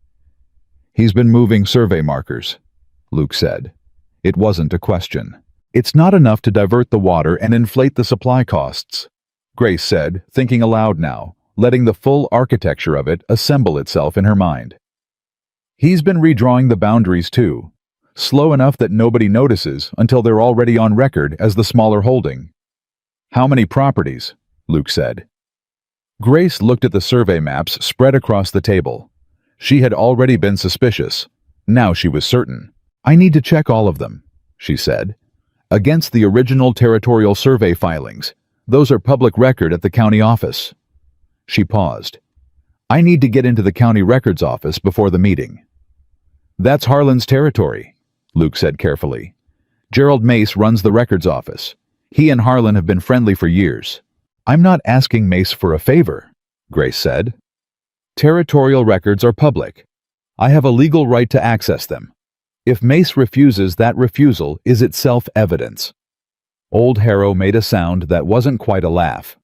"He's been moving survey markers," Luke said. It wasn't a question. "It's not enough to divert the water and inflate the supply costs," Grace said, thinking aloud now, letting the full architecture of it assemble itself in her mind. "He's been redrawing the boundaries too, slow enough that nobody notices until they're already on record as the smaller holding." "How many properties?" Luke said. Grace looked at the survey maps spread across the table. She had already been suspicious. Now she was certain. "I need to check all of them," she said. "Against the original territorial survey filings. Those are public record at the county office." She paused. "I need to get into the county records office before the meeting." "That's Harlan's territory," Luke said carefully. "Gerald Mace runs the records office. He and Harlan have been friendly for years." "I'm not asking Mace for a favor," Grace said. "Territorial records are public. I have a legal right to access them. If Mace refuses, that refusal is itself evidence." Old Harrow made a sound that wasn't quite a laugh.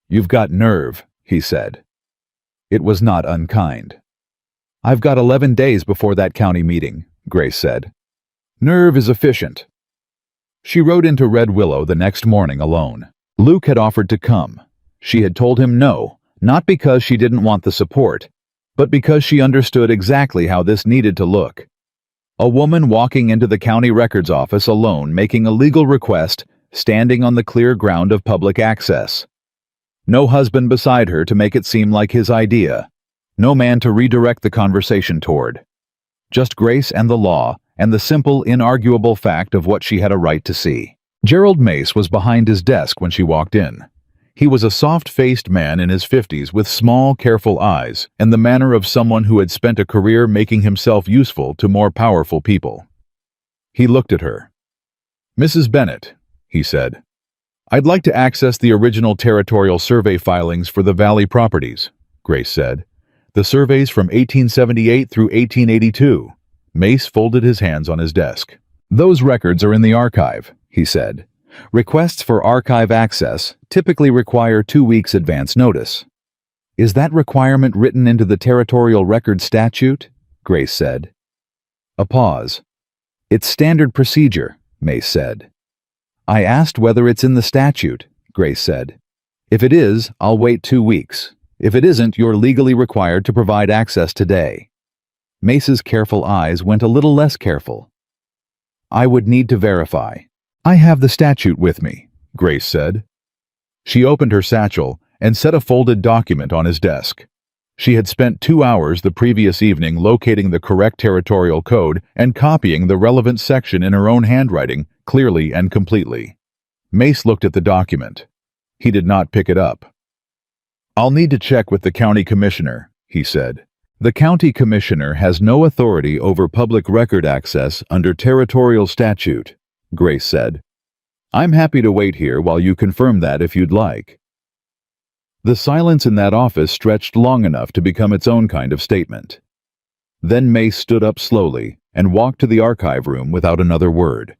"You've got nerve," he said. It was not unkind. "I've got 11 days before that county meeting," Grace said. "Nerve is efficient." She rode into Red Willow the next morning alone. Luke had offered to come. She had told him no, not because she didn't want the support, but because she understood exactly how this needed to look. A woman walking into the county records office alone, making a legal request, standing on the clear ground of public access. No husband beside her to make it seem like his idea. No man to redirect the conversation toward. Just Grace and the law, and the simple, inarguable fact of what she had a right to see. Gerald Mace was behind his desk when she walked in. He was a soft-faced man in his 50s with small, careful eyes and the manner of someone who had spent a career making himself useful to more powerful people. He looked at her. "Mrs. Bennett," he said, "I'd like to access the original territorial survey filings for the Valley properties," Grace said. "The surveys from 1878 through 1882. Mace folded his hands on his desk. "Those records are in the archive," he said. "Requests for archive access typically require 2 weeks advance notice." "Is that requirement written into the territorial record statute?" Grace said. A pause. "It's standard procedure," Mace said. "I asked whether it's in the statute," Grace said. "If it is, I'll wait 2 weeks. If it isn't, you're legally required to provide access today." Mace's careful eyes went a little less careful. "I would need to verify." "I have the statute with me," Grace said. She opened her satchel and set a folded document on his desk. She had spent 2 hours the previous evening locating the correct territorial code and copying the relevant section in her own handwriting, clearly and completely. Mace looked at the document. He did not pick it up. I'll need to check with the county commissioner, he said. The county commissioner has no authority over public record access under territorial statute, Grace said. I'm happy to wait here while you confirm that if you'd like. The silence in that office stretched long enough to become its own kind of statement. Then Mace stood up slowly and walked to the archive room without another word.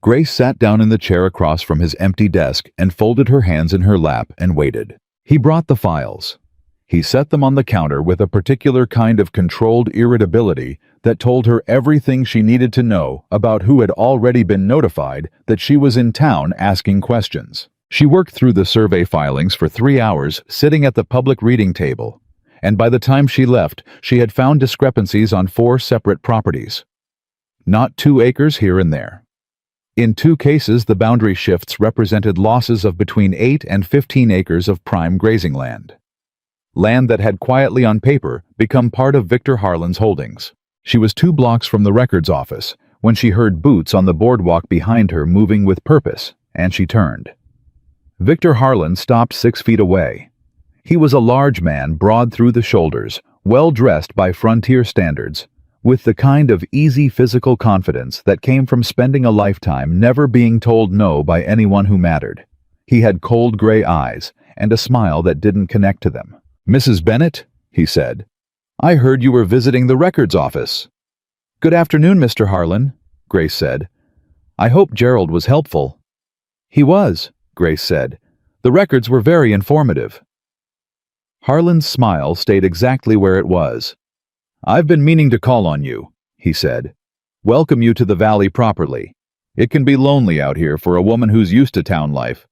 Grace sat down in the chair across from his empty desk and folded her hands in her lap and waited. He brought the files. He set them on the counter with a particular kind of controlled irritability that told her everything she needed to know about who had already been notified that she was in town asking questions. She worked through the survey filings for 3 hours sitting at the public reading table, and by the time she left, she had found discrepancies on 4 separate properties. Not 2 acres here and there. In 2 cases, the boundary shifts represented losses of between 8 and 15 acres of prime grazing land. Land that had quietly on paper become part of Victor Harlan's holdings. She was 2 blocks from the records office when she heard boots on the boardwalk behind her moving with purpose, and she turned. Victor Harlan stopped 6 feet away. He was a large man, broad through the shoulders, well-dressed by frontier standards, with the kind of easy physical confidence that came from spending a lifetime never being told no by anyone who mattered. He had cold gray eyes and a smile that didn't connect to them. "Mrs. Bennett," he said, "I heard you were visiting the records office." "Good afternoon, Mr. Harlan," Grace said. "I hope Gerald was helpful." "He was," Grace said. "The records were very informative." Harlan's smile stayed exactly where it was. "I've been meaning to call on you," he said. "Welcome you to the valley properly. It can be lonely out here for a woman who's used to town life.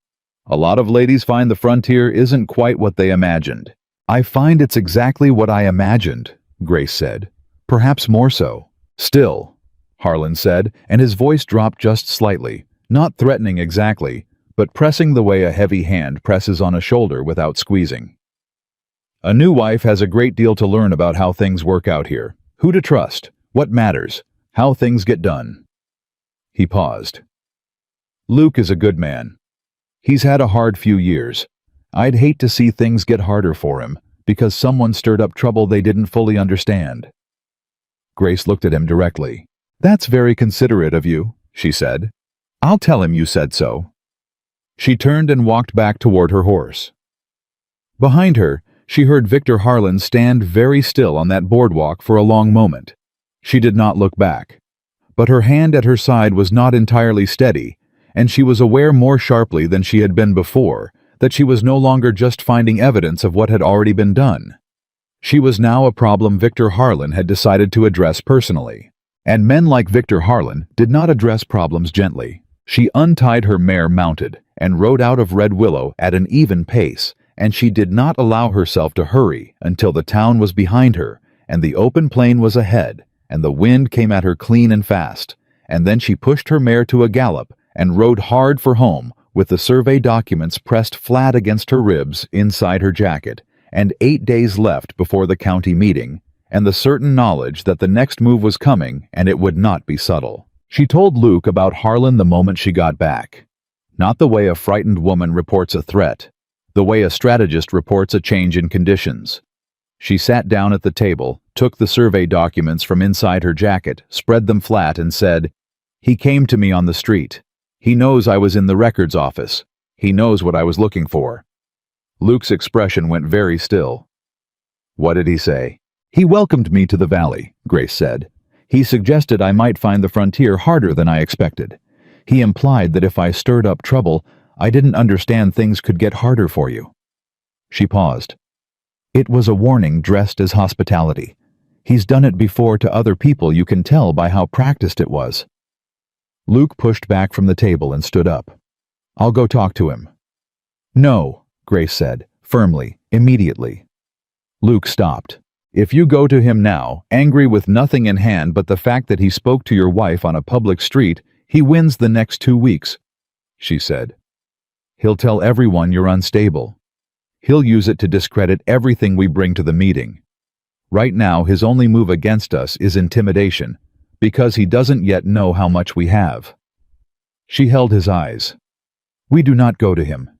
A lot of ladies find the frontier isn't quite what they imagined." "I find it's exactly what I imagined," Grace said. "Perhaps more so." "Still," Harlan said, and his voice dropped just slightly, not threatening exactly, but pressing the way a heavy hand presses on a shoulder without squeezing. "A new wife has a great deal to learn about how things work out here, who to trust, what matters, how things get done." He paused. "Luke is a good man. He's had a hard few years. I'd hate to see things get harder for him because someone stirred up trouble they didn't fully understand." Grace looked at him directly. "That's very considerate of you," she said. "I'll tell him you said so." She turned and walked back toward her horse. Behind her, she heard Victor Harlan stand very still on that boardwalk for a long moment. She did not look back. But her hand at her side was not entirely steady, and she was aware more sharply than she had been before that she was no longer just finding evidence of what had already been done. She was now a problem Victor Harlan had decided to address personally. And men like Victor Harlan did not address problems gently. She untied her mare mounted and rode out of Red Willow at an even pace, and she did not allow herself to hurry until the town was behind her and the open plain was ahead and the wind came at her clean and fast, and then she pushed her mare to a gallop and rode hard for home with the survey documents pressed flat against her ribs inside her jacket, and 8 days left before the county meeting, and the certain knowledge that the next move was coming and it would not be subtle. She told Luke about Harlan the moment she got back. Not the way a frightened woman reports a threat, the way a strategist reports a change in conditions. She sat down at the table, took the survey documents from inside her jacket, spread them flat, and said, "He came to me on the street. He knows I was in the records office. He knows what I was looking for." Luke's expression went very still. "What did he say?" "He welcomed me to the valley," Grace said. "He suggested I might find the frontier harder than I expected. He implied that if I stirred up trouble, I didn't understand things could get harder for you." She paused. "It was a warning dressed as hospitality. He's done it before to other people, you can tell by how practiced it was." Luke pushed back from the table and stood up. "I'll go talk to him." "No," Grace said, firmly, immediately. Luke stopped. "If you go to him now, angry with nothing in hand but the fact that he spoke to your wife on a public street, he wins the next 2 weeks," she said. "He'll tell everyone you're unstable. He'll use it to discredit everything we bring to the meeting. Right now, his only move against us is intimidation, because he doesn't yet know how much we have." She held his eyes. "We do not go to him.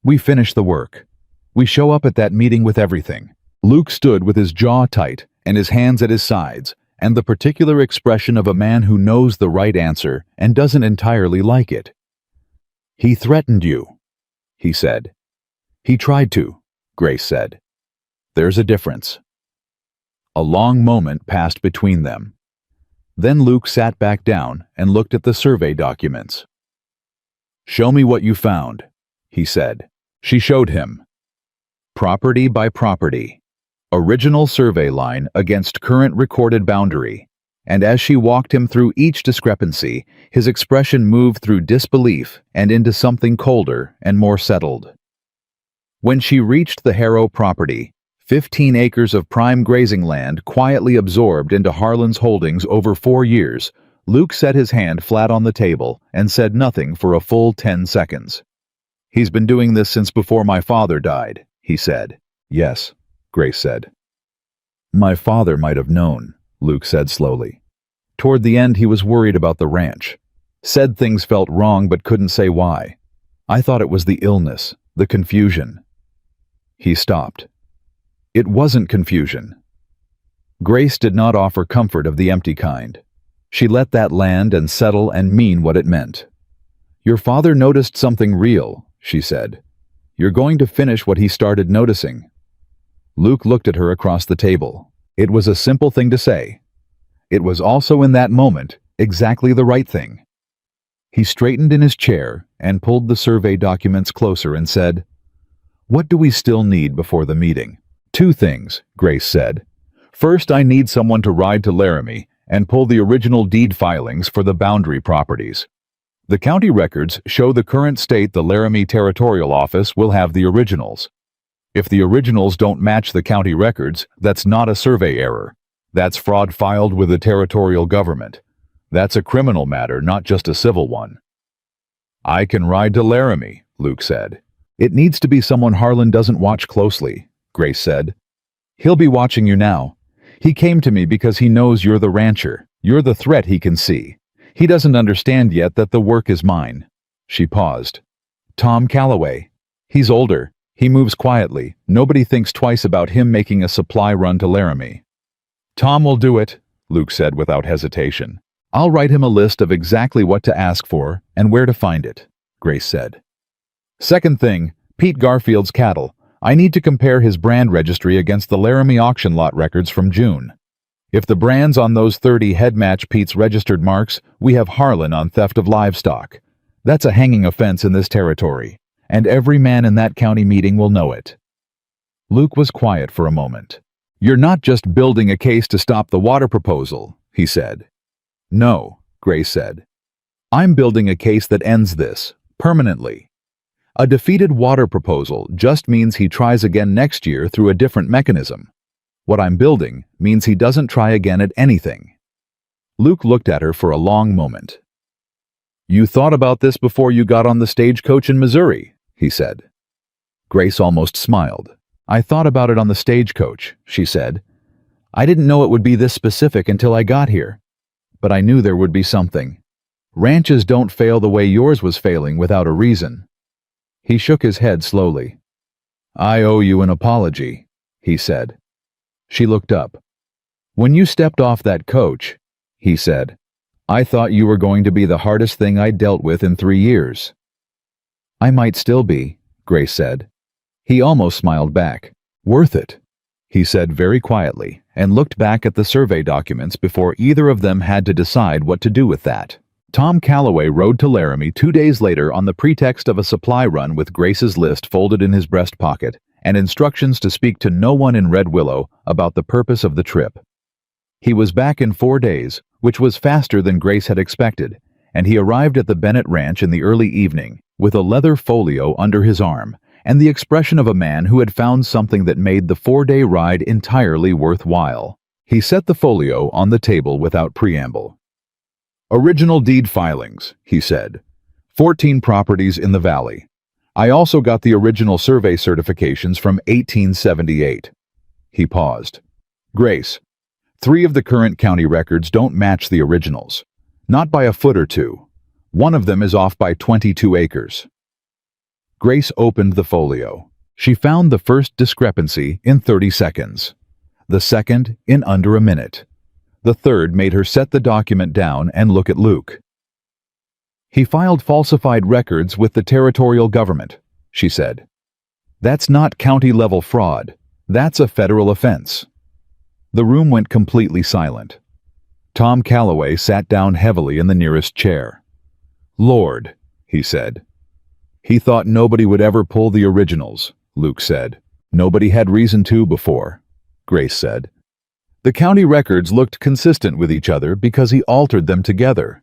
We finish the work. We show up at that meeting with everything. Luke stood with his jaw tight and his hands at his sides, and the particular expression of a man who knows the right answer and doesn't entirely like it. He threatened you, he said. He tried to, Grace said. There's a difference. A long moment passed between them. Then Luke sat back down and looked at the survey documents. Show me what you found, he said. She showed him. Property by property. Original survey line against current recorded boundary. And as she walked him through each discrepancy, his expression moved through disbelief and into something colder and more settled. When she reached the Harrow property, 15 acres of prime grazing land quietly absorbed into Harlan's holdings over 4 years, Luke set his hand flat on the table and said nothing for a full 10 seconds. He's been doing this since before my father died, he said. Yes, Grace said. My father might have known, Luke said slowly. Toward the end he was worried about the ranch. Said things felt wrong but couldn't say why. I thought it was the illness, the confusion. He stopped. It wasn't confusion. Grace did not offer comfort of the empty kind. She let that land and settle and mean what it meant. Your father noticed something real, she said. You're going to finish what he started noticing. Luke looked at her across the table. It was a simple thing to say. It was also in that moment exactly the right thing. He straightened in his chair and pulled the survey documents closer and said, What do we still need before the meeting? 2 things, Grace said. First, I need someone to ride to Laramie and pull the original deed filings for the boundary properties. The county records show the current state the Laramie Territorial Office will have the originals. If the originals don't match the county records, that's not a survey error. That's fraud filed with the territorial government. That's a criminal matter, not just a civil one. I can ride to Laramie, Luke said. It needs to be someone Harlan doesn't watch closely, Grace said. He'll be watching you now. He came to me because he knows you're the rancher. You're the threat he can see. He doesn't understand yet that the work is mine. She paused. Tom Calloway. He's older. He moves quietly. Nobody thinks twice about him making a supply run to Laramie. Tom will do it, Luke said without hesitation. I'll write him a list of exactly what to ask for and where to find it, Grace said. Second thing, Pete Garfield's cattle. I need to compare his brand registry against the Laramie auction lot records from June. If the brands on those 30 head match Pete's registered marks, we have Harlan on theft of livestock. That's a hanging offense in this territory, and every man in that county meeting will know it. Luke was quiet for a moment. You're not just building a case to stop the water proposal, he said. No, Grace said. I'm building a case that ends this, permanently. A defeated water proposal just means he tries again next year through a different mechanism. What I'm building means he doesn't try again at anything. Luke looked at her for a long moment. You thought about this before you got on the stagecoach in Missouri, he said. Grace almost smiled. I thought about it on the stagecoach, she said. I didn't know it would be this specific until I got here. But I knew there would be something. Ranches don't fail the way yours was failing without a reason. He shook his head slowly. I owe you an apology, he said. She looked up. When you stepped off that coach, he said, I thought you were going to be the hardest thing I'd dealt with in 3 years. I might still be, Grace said. He almost smiled back. Worth it, he said very quietly, and looked back at the survey documents before either of them had to decide what to do with that. Tom Calloway rode to Laramie 2 days later on the pretext of a supply run with Grace's list folded in his breast pocket and instructions to speak to no one in Red Willow about the purpose of the trip. He was back in 4 days, which was faster than Grace had expected, and he arrived at the Bennett Ranch in the early evening with a leather folio under his arm and the expression of a man who had found something that made the 4-day ride entirely worthwhile. He set the folio on the table without preamble. Original deed filings, he said. 14 properties in the valley. I also got the original survey certifications from 1878. He paused. Grace, 3 of the current county records don't match the originals. Not by a foot or two. One of them is off by 22 acres. Grace opened the folio. She found the first discrepancy in 30 seconds, the second in under a minute. The third made her set the document down and look at Luke. "He filed falsified records with the territorial government," she said. "That's not county-level fraud. That's a federal offense." The room went completely silent. Tom Calloway sat down heavily in the nearest chair. "Lord," he said. "He thought nobody would ever pull the originals," Luke said. "Nobody had reason to before," Grace said. "The county records looked consistent with each other because he altered them together.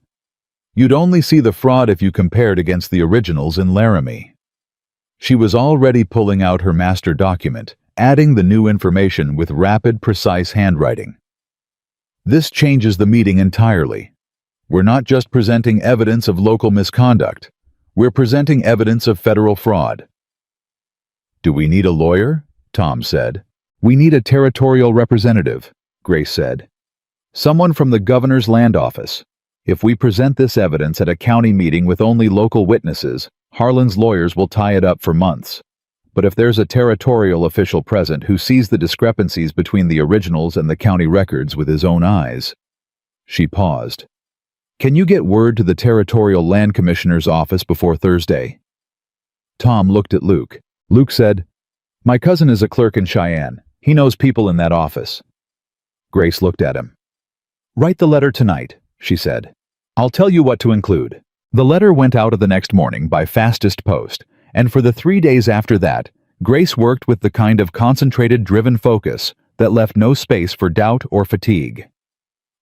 You'd only see the fraud if you compared against the originals in Laramie." She was already pulling out her master document, adding the new information with rapid, precise handwriting. "This changes the meeting entirely. We're not just presenting evidence of local misconduct. We're presenting evidence of federal fraud." "Do we need a lawyer?" Tom said. "We need a territorial representative," Grace said. "Someone from the governor's land office. If we present this evidence at a county meeting with only local witnesses, Harlan's lawyers will tie it up for months. But if there's a territorial official present who sees the discrepancies between the originals and the county records with his own eyes..." She paused. "Can you get word to the Territorial Land Commissioner's office before Thursday?" Tom looked at Luke. Luke said, "My cousin is a clerk in Cheyenne. He knows people in that office." Grace looked at him. "Write the letter tonight," she said. "I'll tell you what to include." The letter went out the next morning by fastest post, and for the 3 days after that, Grace worked with the kind of concentrated, driven focus that left no space for doubt or fatigue.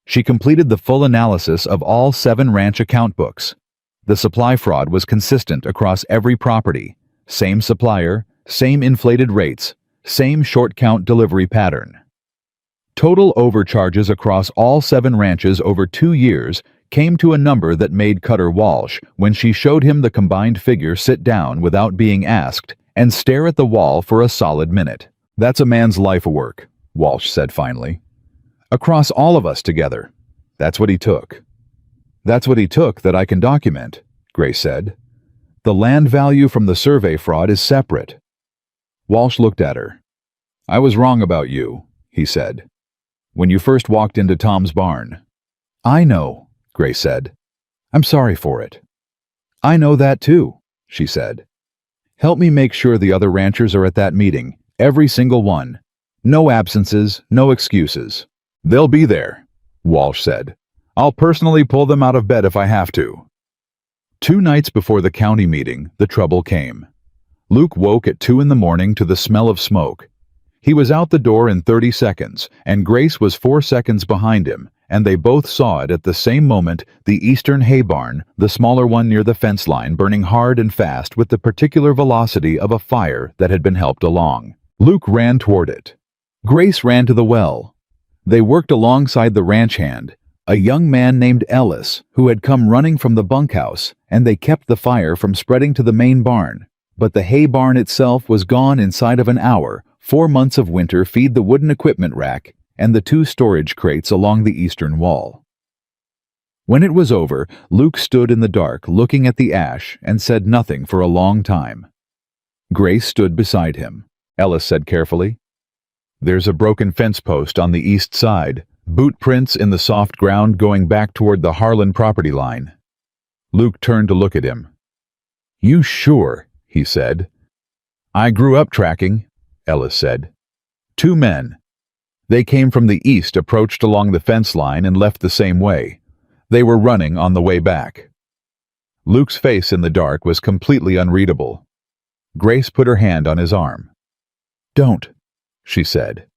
She completed the full analysis of all 7 ranch account books. The supply fraud was consistent across every property. Same supplier, same inflated rates, same short count delivery pattern. Total overcharges across all 7 ranches over 2 years came to a number that made Cutter Walsh, when she showed him the combined figure, sit down without being asked and stare at the wall for a solid minute. "That's a man's life work," Walsh said finally. "Across all of us together. That's what he took." "That's what he took that I can document," Grace said. "The land value from the survey fraud is separate." Walsh looked at her. "I was wrong about you," he said. "When you first walked into Tom's barn." "I know," Grace said. "I'm sorry for it." "I know that too," she said. "Help me make sure the other ranchers are at that meeting, every single one. No absences, no excuses." "They'll be there," Walsh said. "I'll personally pull them out of bed if I have to." 2 nights before the county meeting, the trouble came. Luke woke at 2 in the morning to the smell of smoke. He was out the door in 30 seconds, and Grace was 4 seconds behind him, and they both saw it at the same moment, the eastern hay barn, the smaller one near the fence line, burning hard and fast with the particular velocity of a fire that had been helped along. Luke ran toward it. Grace ran to the well. They worked alongside the ranch hand, a young man named Ellis, who had come running from the bunkhouse, and they kept the fire from spreading to the main barn. But the hay barn itself was gone inside of an hour. 4 months of winter feed the wooden equipment rack and the 2 storage crates along the eastern wall. When it was over, Luke stood in the dark looking at the ash and said nothing for a long time. Grace stood beside him. Ellis said carefully, "There's a broken fence post on the east side, boot prints in the soft ground going back toward the Harlan property line." Luke turned to look at him. "You sure?" he said. "I grew up tracking," Ellis said. 2 men. They came from the east, approached along the fence line, and left the same way. They were running on the way back." Luke's face in the dark was completely unreadable. Grace put her hand on his arm. "Don't," she said.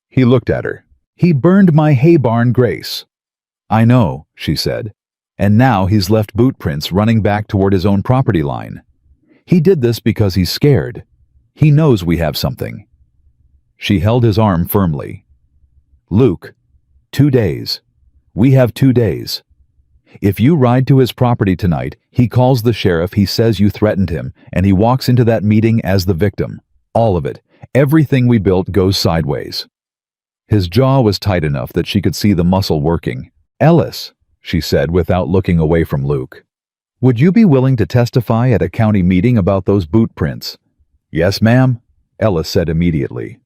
He looked at her. "He burned my hay barn, Grace." "I know," she said. "And now he's left boot prints running back toward his own property line. He did this because he's scared. He knows we have something." She held his arm firmly. "Luke, 2 days. We have 2 days. If you ride to his property tonight, he calls the sheriff, he says you threatened him, and he walks into that meeting as the victim. All of it. Everything we built goes sideways." His jaw was tight enough that she could see the muscle working. "Ellis," she said without looking away from Luke, "would you be willing to testify at a county meeting about those boot prints? "Yes, ma'am," Ellis said immediately.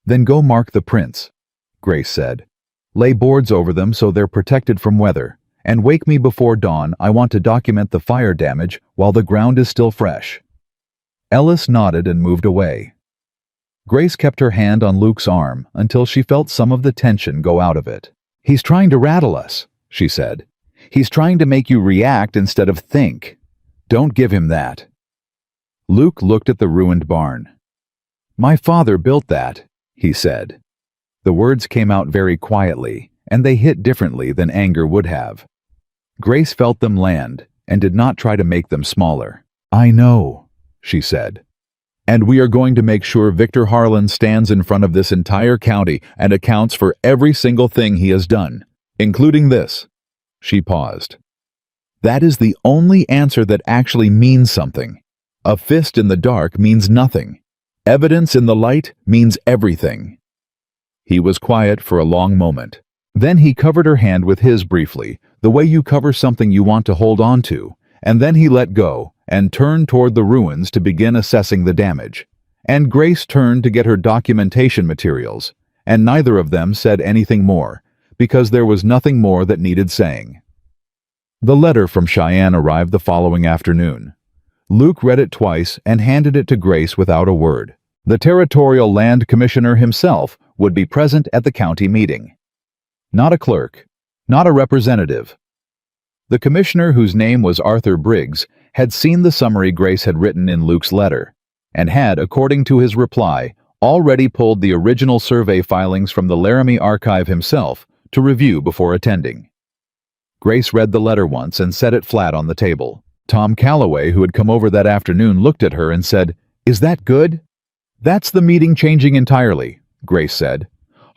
"Then go mark the prints," Grace said. "Lay boards over them so they're protected from weather, and wake me before dawn. I want to document the fire damage while the ground is still fresh." Ellis nodded and moved away. Grace kept her hand on Luke's arm until she felt some of the tension go out of it. "He's trying to rattle us," she said. "He's trying to make you react instead of think. Don't give him that." Luke looked at the ruined barn. "My father built that," he said. The words came out very quietly, and they hit differently than anger would have. Grace felt them land and did not try to make them smaller. "I know," she said. "And we are going to make sure Victor Harlan stands in front of this entire county and accounts for every single thing he has done, including this." She paused. "That is the only answer that actually means something. A fist in the dark means nothing. Evidence in the light means everything." He was quiet for a long moment. Then he covered her hand with his briefly, the way you cover something you want to hold on to, and then he let go and turned toward the ruins to begin assessing the damage. And Grace turned to get her documentation materials, and neither of them said anything more, because there was nothing more that needed saying. The letter from Cheyenne arrived the following afternoon. Luke read it twice and handed it to Grace without a word. The Territorial Land Commissioner himself would be present at the county meeting. Not a clerk, not a representative. The commissioner, whose name was Arthur Briggs, had seen the summary Grace had written in Luke's letter, and had, according to his reply, already pulled the original survey filings from the Laramie archive himself to review before attending. Grace read the letter once and set it flat on the table. Tom Calloway, who had come over that afternoon, looked at her and said, "Is that good?" "That's the meeting changing entirely," Grace said.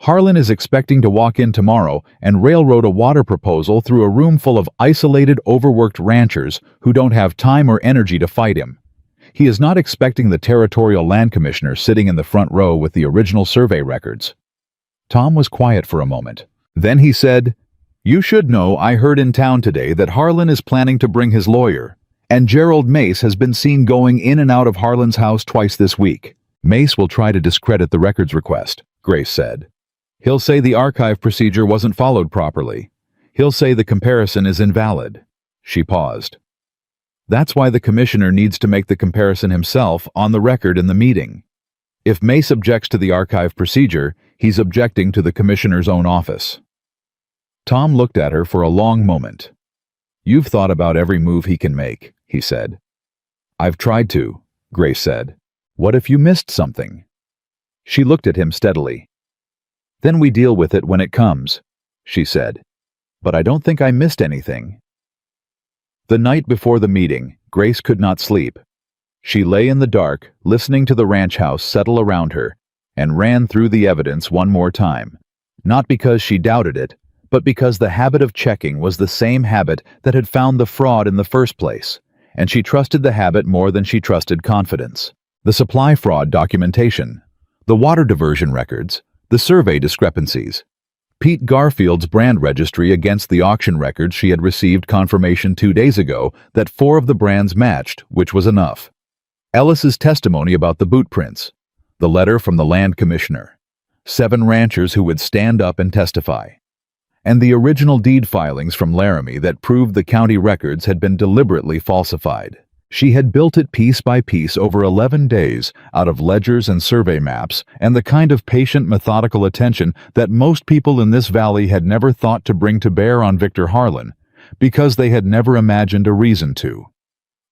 "Harlan is expecting to walk in tomorrow and railroad a water proposal through a room full of isolated, overworked ranchers who don't have time or energy to fight him. He is not expecting the Territorial Land Commissioner sitting in the front row with the original survey records." Tom was quiet for a moment. Then he said, "You should know I heard in town today that Harlan is planning to bring his lawyer, and Gerald Mace has been seen going in and out of Harlan's house twice this week." "Mace will try to discredit the records request," Grace said. "He'll say the archive procedure wasn't followed properly. He'll say the comparison is invalid." She paused. "That's why the commissioner needs to make the comparison himself on the record in the meeting. If Mace objects to the archive procedure, he's objecting to the commissioner's own office." Tom looked at her for a long moment. "You've thought about every move he can make," he said. "I've tried to," Grace said. "What if you missed something?" She looked at him steadily. "Then we deal with it when it comes," she said. "But I don't think I missed anything." The night before the meeting, Grace could not sleep. She lay in the dark, listening to the ranch house settle around her, and ran through the evidence one more time, not because she doubted it, but because the habit of checking was the same habit that had found the fraud in the first place, and she trusted the habit more than she trusted confidence. The supply fraud documentation, the water diversion records, the survey discrepancies, Pete Garfield's brand registry against the auction records. She had received confirmation 2 days ago that 4 of the brands matched, which was enough. Ellis's testimony about the boot prints, the letter from the land commissioner, 7 ranchers who would stand up and testify, and the original deed filings from Laramie that proved the county records had been deliberately falsified. She had built it piece by piece over 11 days out of ledgers and survey maps and the kind of patient, methodical attention that most people in this valley had never thought to bring to bear on Victor Harlan, because they had never imagined a reason to.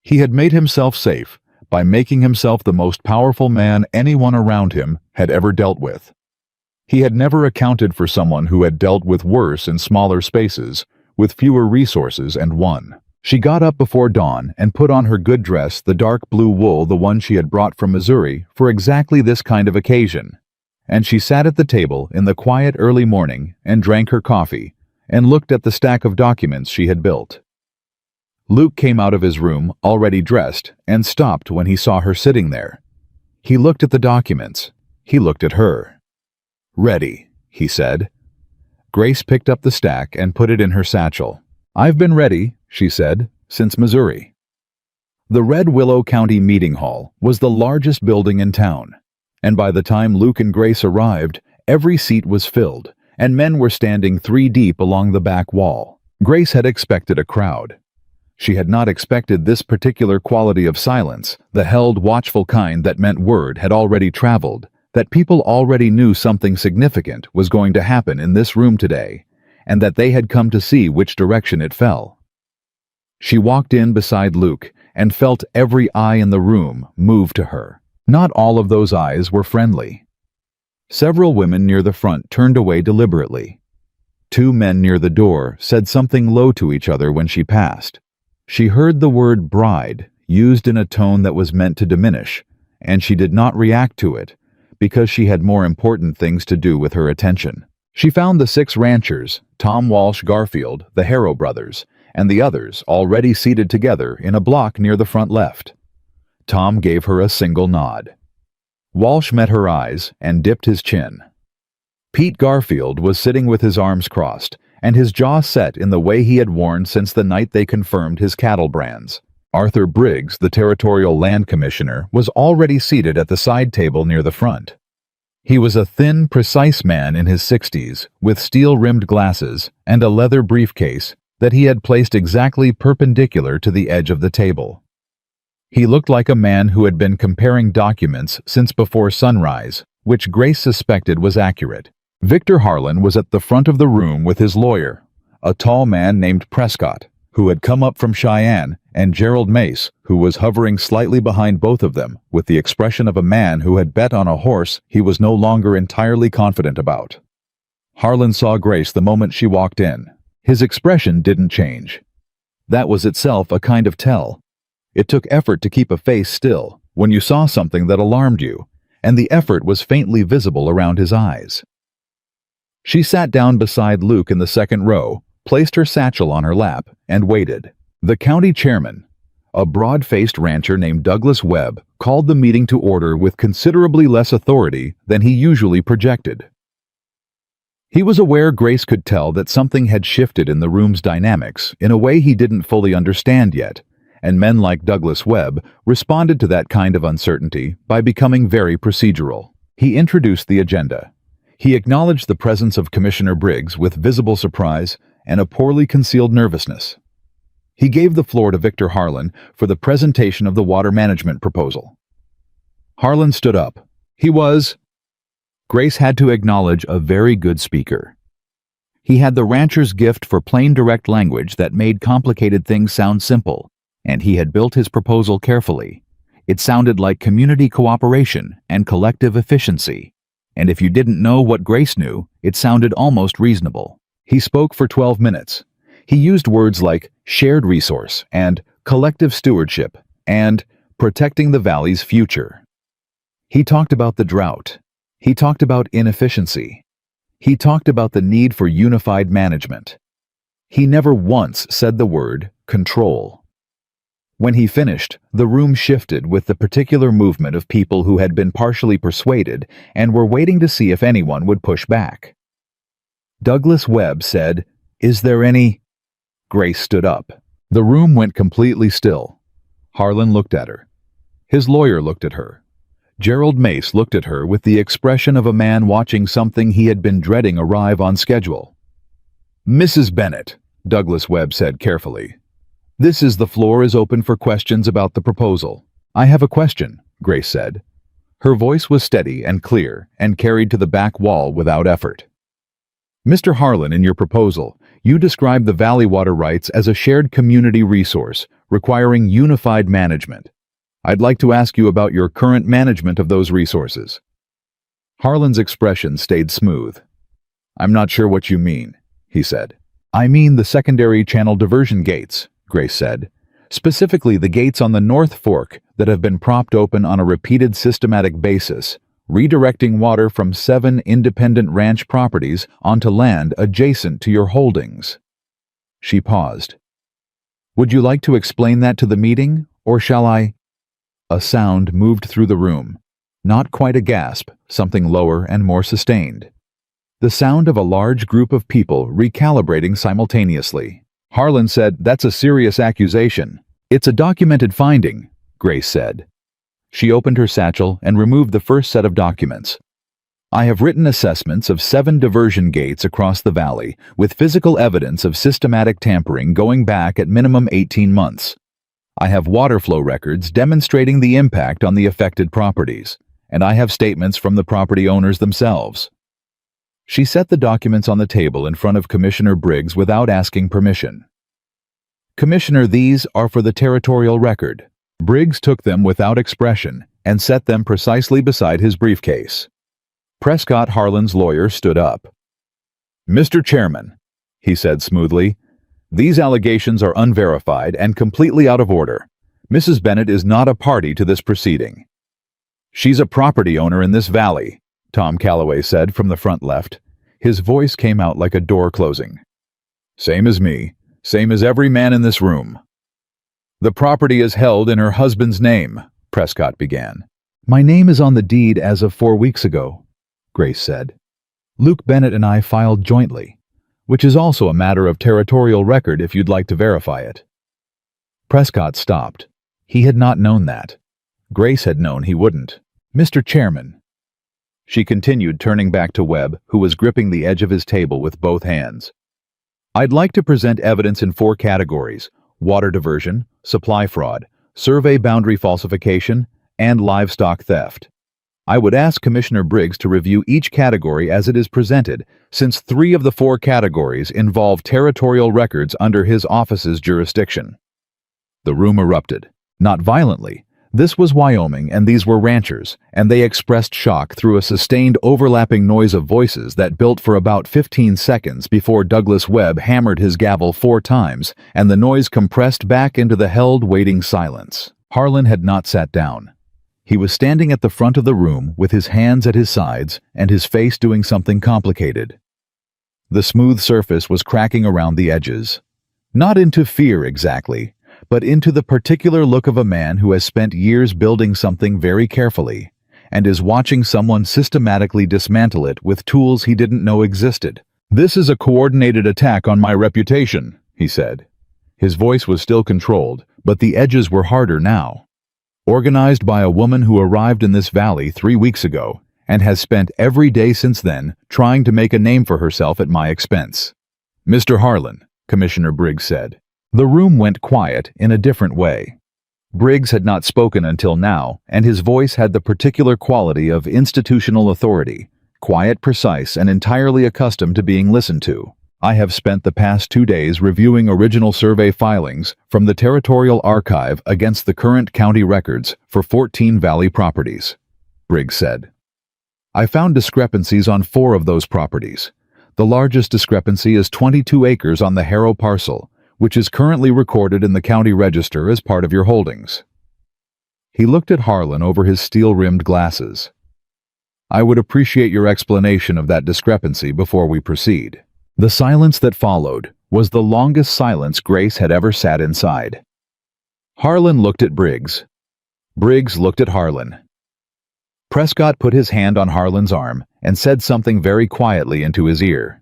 He had made himself safe by making himself the most powerful man anyone around him had ever dealt with. He had never accounted for someone who had dealt with worse in smaller spaces, with fewer resources, and won. She got up before dawn and put on her good dress, the dark blue wool, the one she had brought from Missouri, for exactly this kind of occasion. And she sat at the table in the quiet early morning and drank her coffee and looked at the stack of documents she had built. Luke came out of his room, already dressed, and stopped when he saw her sitting there. He looked at the documents. He looked at her. "Ready," he said. Grace picked up the stack and put it in her satchel. "I've been ready," she said, "since Missouri." The Red Willow County Meeting Hall was the largest building in town, and by the time Luke and Grace arrived, every seat was filled, and men were standing 3 deep along the back wall. Grace had expected a crowd. She had not expected this particular quality of silence, the held, watchful kind that meant word had already traveled, that people already knew something significant was going to happen in this room today, and that they had come to see which direction it fell. She walked in beside Luke and felt every eye in the room move to her. Not all of those eyes were friendly. Several women near the front turned away deliberately. 2 men near the door said something low to each other when she passed. She heard the word bride used in a tone that was meant to diminish, and she did not react to it because she had more important things to do with her attention. She found the 6 ranchers, Tom Walsh Garfield, the Harrow brothers, and the others already seated together in a block near the front left. Tom gave her a single nod. Walsh met her eyes and dipped his chin. Pete Garfield was sitting with his arms crossed and his jaw set in the way he had worn since the night they confirmed his cattle brands. Arthur Briggs, the Territorial Land Commissioner, was already seated at the side table near the front. He was a thin, precise man in his 60s, with steel-rimmed glasses and a leather briefcase that he had placed exactly perpendicular to the edge of the table. He looked like a man who had been comparing documents since before sunrise, which Grace suspected was accurate. Victor Harlan was at the front of the room with his lawyer, a tall man named Prescott, who had come up from Cheyenne, and Gerald Mace, who was hovering slightly behind both of them, with the expression of a man who had bet on a horse he was no longer entirely confident about. Harlan saw Grace the moment she walked in. His expression didn't change. That was itself a kind of tell. It took effort to keep a face still when you saw something that alarmed you, and the effort was faintly visible around his eyes. She sat down beside Luke in the second row, placed her satchel on her lap, and waited. The county chairman, a broad-faced rancher named Douglas Webb, called the meeting to order with considerably less authority than he usually projected. He was aware Grace could tell that something had shifted in the room's dynamics in a way he didn't fully understand yet, and men like Douglas Webb responded to that kind of uncertainty by becoming very procedural. He introduced the agenda. He acknowledged the presence of Commissioner Briggs with visible surprise and a poorly concealed nervousness. He gave the floor to Victor Harlan for the presentation of the water management proposal. Harlan stood up. Grace had to acknowledge a very good speaker. He had the rancher's gift for plain direct language that made complicated things sound simple, and he had built his proposal carefully. It sounded like community cooperation and collective efficiency. And if you didn't know what Grace knew, it sounded almost reasonable. He spoke for 12 minutes. He used words like shared resource and collective stewardship and protecting the valley's future. He talked about the drought. He talked about inefficiency. He talked about the need for unified management. He never once said the word control. When he finished, the room shifted with the particular movement of people who had been partially persuaded and were waiting to see if anyone would push back. Douglas Webb said, "Is there any?" Grace stood up. The room went completely still. Harlan looked at her. His lawyer looked at her. Gerald Mace looked at her with the expression of a man watching something he had been dreading arrive on schedule. "Mrs. Bennett," Douglas Webb said carefully, the floor is open for questions about the proposal." "I have a question," Grace said. Her voice was steady and clear and carried to the back wall without effort. "Mr. Harlan, in your proposal, you described the valley water rights as a shared community resource requiring unified management. I'd like to ask you about your current management of those resources." Harlan's expression stayed smooth. "I'm not sure what you mean," he said. "I mean the secondary channel diversion gates," Grace said. "Specifically the gates on the North Fork that have been propped open on a repeated systematic basis, redirecting water from 7 independent ranch properties onto land adjacent to your holdings." She paused. "Would you like to explain that to the meeting, or shall I?" A sound moved through the room. Not quite a gasp, something lower and more sustained. The sound of a large group of people recalibrating simultaneously. Harlan said, "That's a serious accusation. It's a documented finding, Grace said. She opened her satchel and removed the first set of documents. I have written assessments of 7 diversion gates across the valley, with physical evidence of systematic tampering going back at minimum 18 months. I have water flow records demonstrating the impact on the affected properties, and I have statements from the property owners themselves. She set the documents on the table in front of Commissioner Briggs without asking permission. Commissioner, these are for the territorial record. Briggs took them without expression and set them precisely beside his briefcase. Prescott Harlan's lawyer stood up. Mr. Chairman, he said smoothly, these allegations are unverified and completely out of order. Mrs. Bennett is not a party to this proceeding. She's a property owner in this valley, Tom Calloway said from the front left. His voice came out like a door closing. Same as me, same as every man in this room. The property is held in her husband's name, Prescott began. My name is on the deed as of 4 weeks ago, Grace said. Luke Bennett and I filed jointly, which is also a matter of territorial record if you'd like to verify it. Prescott stopped. He had not known that. Grace had known he wouldn't. Mr. Chairman, she continued, turning back to Webb, who was gripping the edge of his table with both hands. I'd like to present evidence in 4 categories: water diversion, supply fraud, survey boundary falsification, and livestock theft. I would ask Commissioner Briggs to review each category as it is presented, since 3 of the 4 categories involve territorial records under his office's jurisdiction. The room erupted. Not violently. This was Wyoming, and these were ranchers, and they expressed shock through a sustained overlapping noise of voices that built for about 15 seconds before Douglas Webb hammered his gavel 4 times, and the noise compressed back into the held, waiting silence. Harlan had not sat down. He was standing at the front of the room with his hands at his sides and his face doing something complicated. The smooth surface was cracking around the edges. Not into fear exactly, but into the particular look of a man who has spent years building something very carefully and is watching someone systematically dismantle it with tools he didn't know existed. This is a coordinated attack on my reputation, he said. His voice was still controlled, but the edges were harder now. Organized by a woman who arrived in this valley 3 weeks ago and has spent every day since then trying to make a name for herself at my expense. Mr. Harlan, Commissioner Briggs said. The room went quiet in a different way. Briggs had not spoken until now, and his voice had the particular quality of institutional authority, quiet, precise, and entirely accustomed to being listened to. I have spent the past 2 days reviewing original survey filings from the Territorial Archive against the current county records for 14 valley properties, Briggs said. I found discrepancies on 4 of those properties. The largest discrepancy is 22 acres on the Harrow parcel, which is currently recorded in the county register as part of your holdings. He looked at Harlan over his steel-rimmed glasses. I would appreciate your explanation of that discrepancy before we proceed. The silence that followed was the longest silence Grace had ever sat inside. Harlan looked at Briggs. Briggs looked at Harlan. Prescott put his hand on Harlan's arm and said something very quietly into his ear.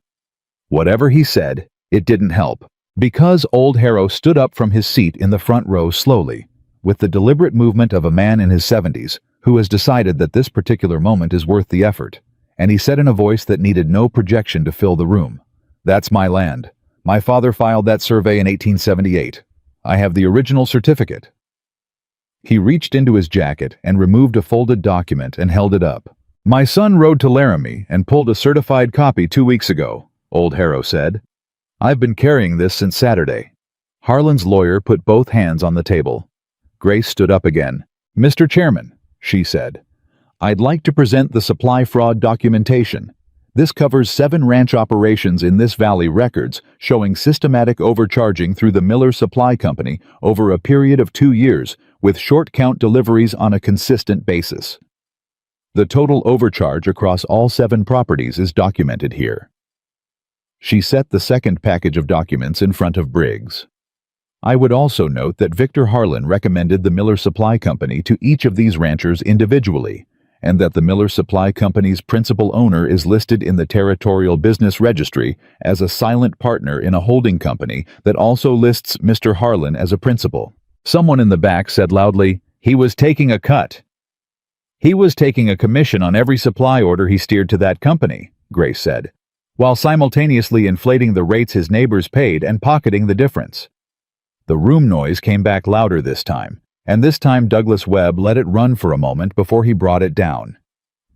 Whatever he said, it didn't help. Because old Harrow stood up from his seat in the front row slowly, with the deliberate movement of a man in his 70s who has decided that this particular moment is worth the effort, and he said in a voice that needed no projection to fill the room, "That's my land. My father filed that survey in 1878. I have the original certificate." He reached into his jacket and removed a folded document and held it up. "My son rode to Laramie and pulled a certified copy 2 weeks ago," old Harrow said. "I've been carrying this since Saturday." Harlan's lawyer put both hands on the table. Grace stood up again. "Mr. Chairman," she said, "I'd like to present the supply fraud documentation. This covers 7 ranch operations in this valley records showing systematic overcharging through the Miller Supply Company over a period of 2 years with short count deliveries on a consistent basis. The total overcharge across all 7 properties is documented here." She set the second package of documents in front of Briggs. I would also note that Victor Harlan recommended the Miller Supply Company to each of these ranchers individually, and that the Miller Supply Company's principal owner is listed in the Territorial Business Registry as a silent partner in a holding company that also lists Mr. Harlan as a principal. Someone in the back said loudly, "He was taking a cut." "He was taking a commission on every supply order he steered to that company," Grace said, while simultaneously inflating the rates his neighbors paid and pocketing the difference. The room noise came back louder this time, and this time Douglas Webb let it run for a moment before he brought it down.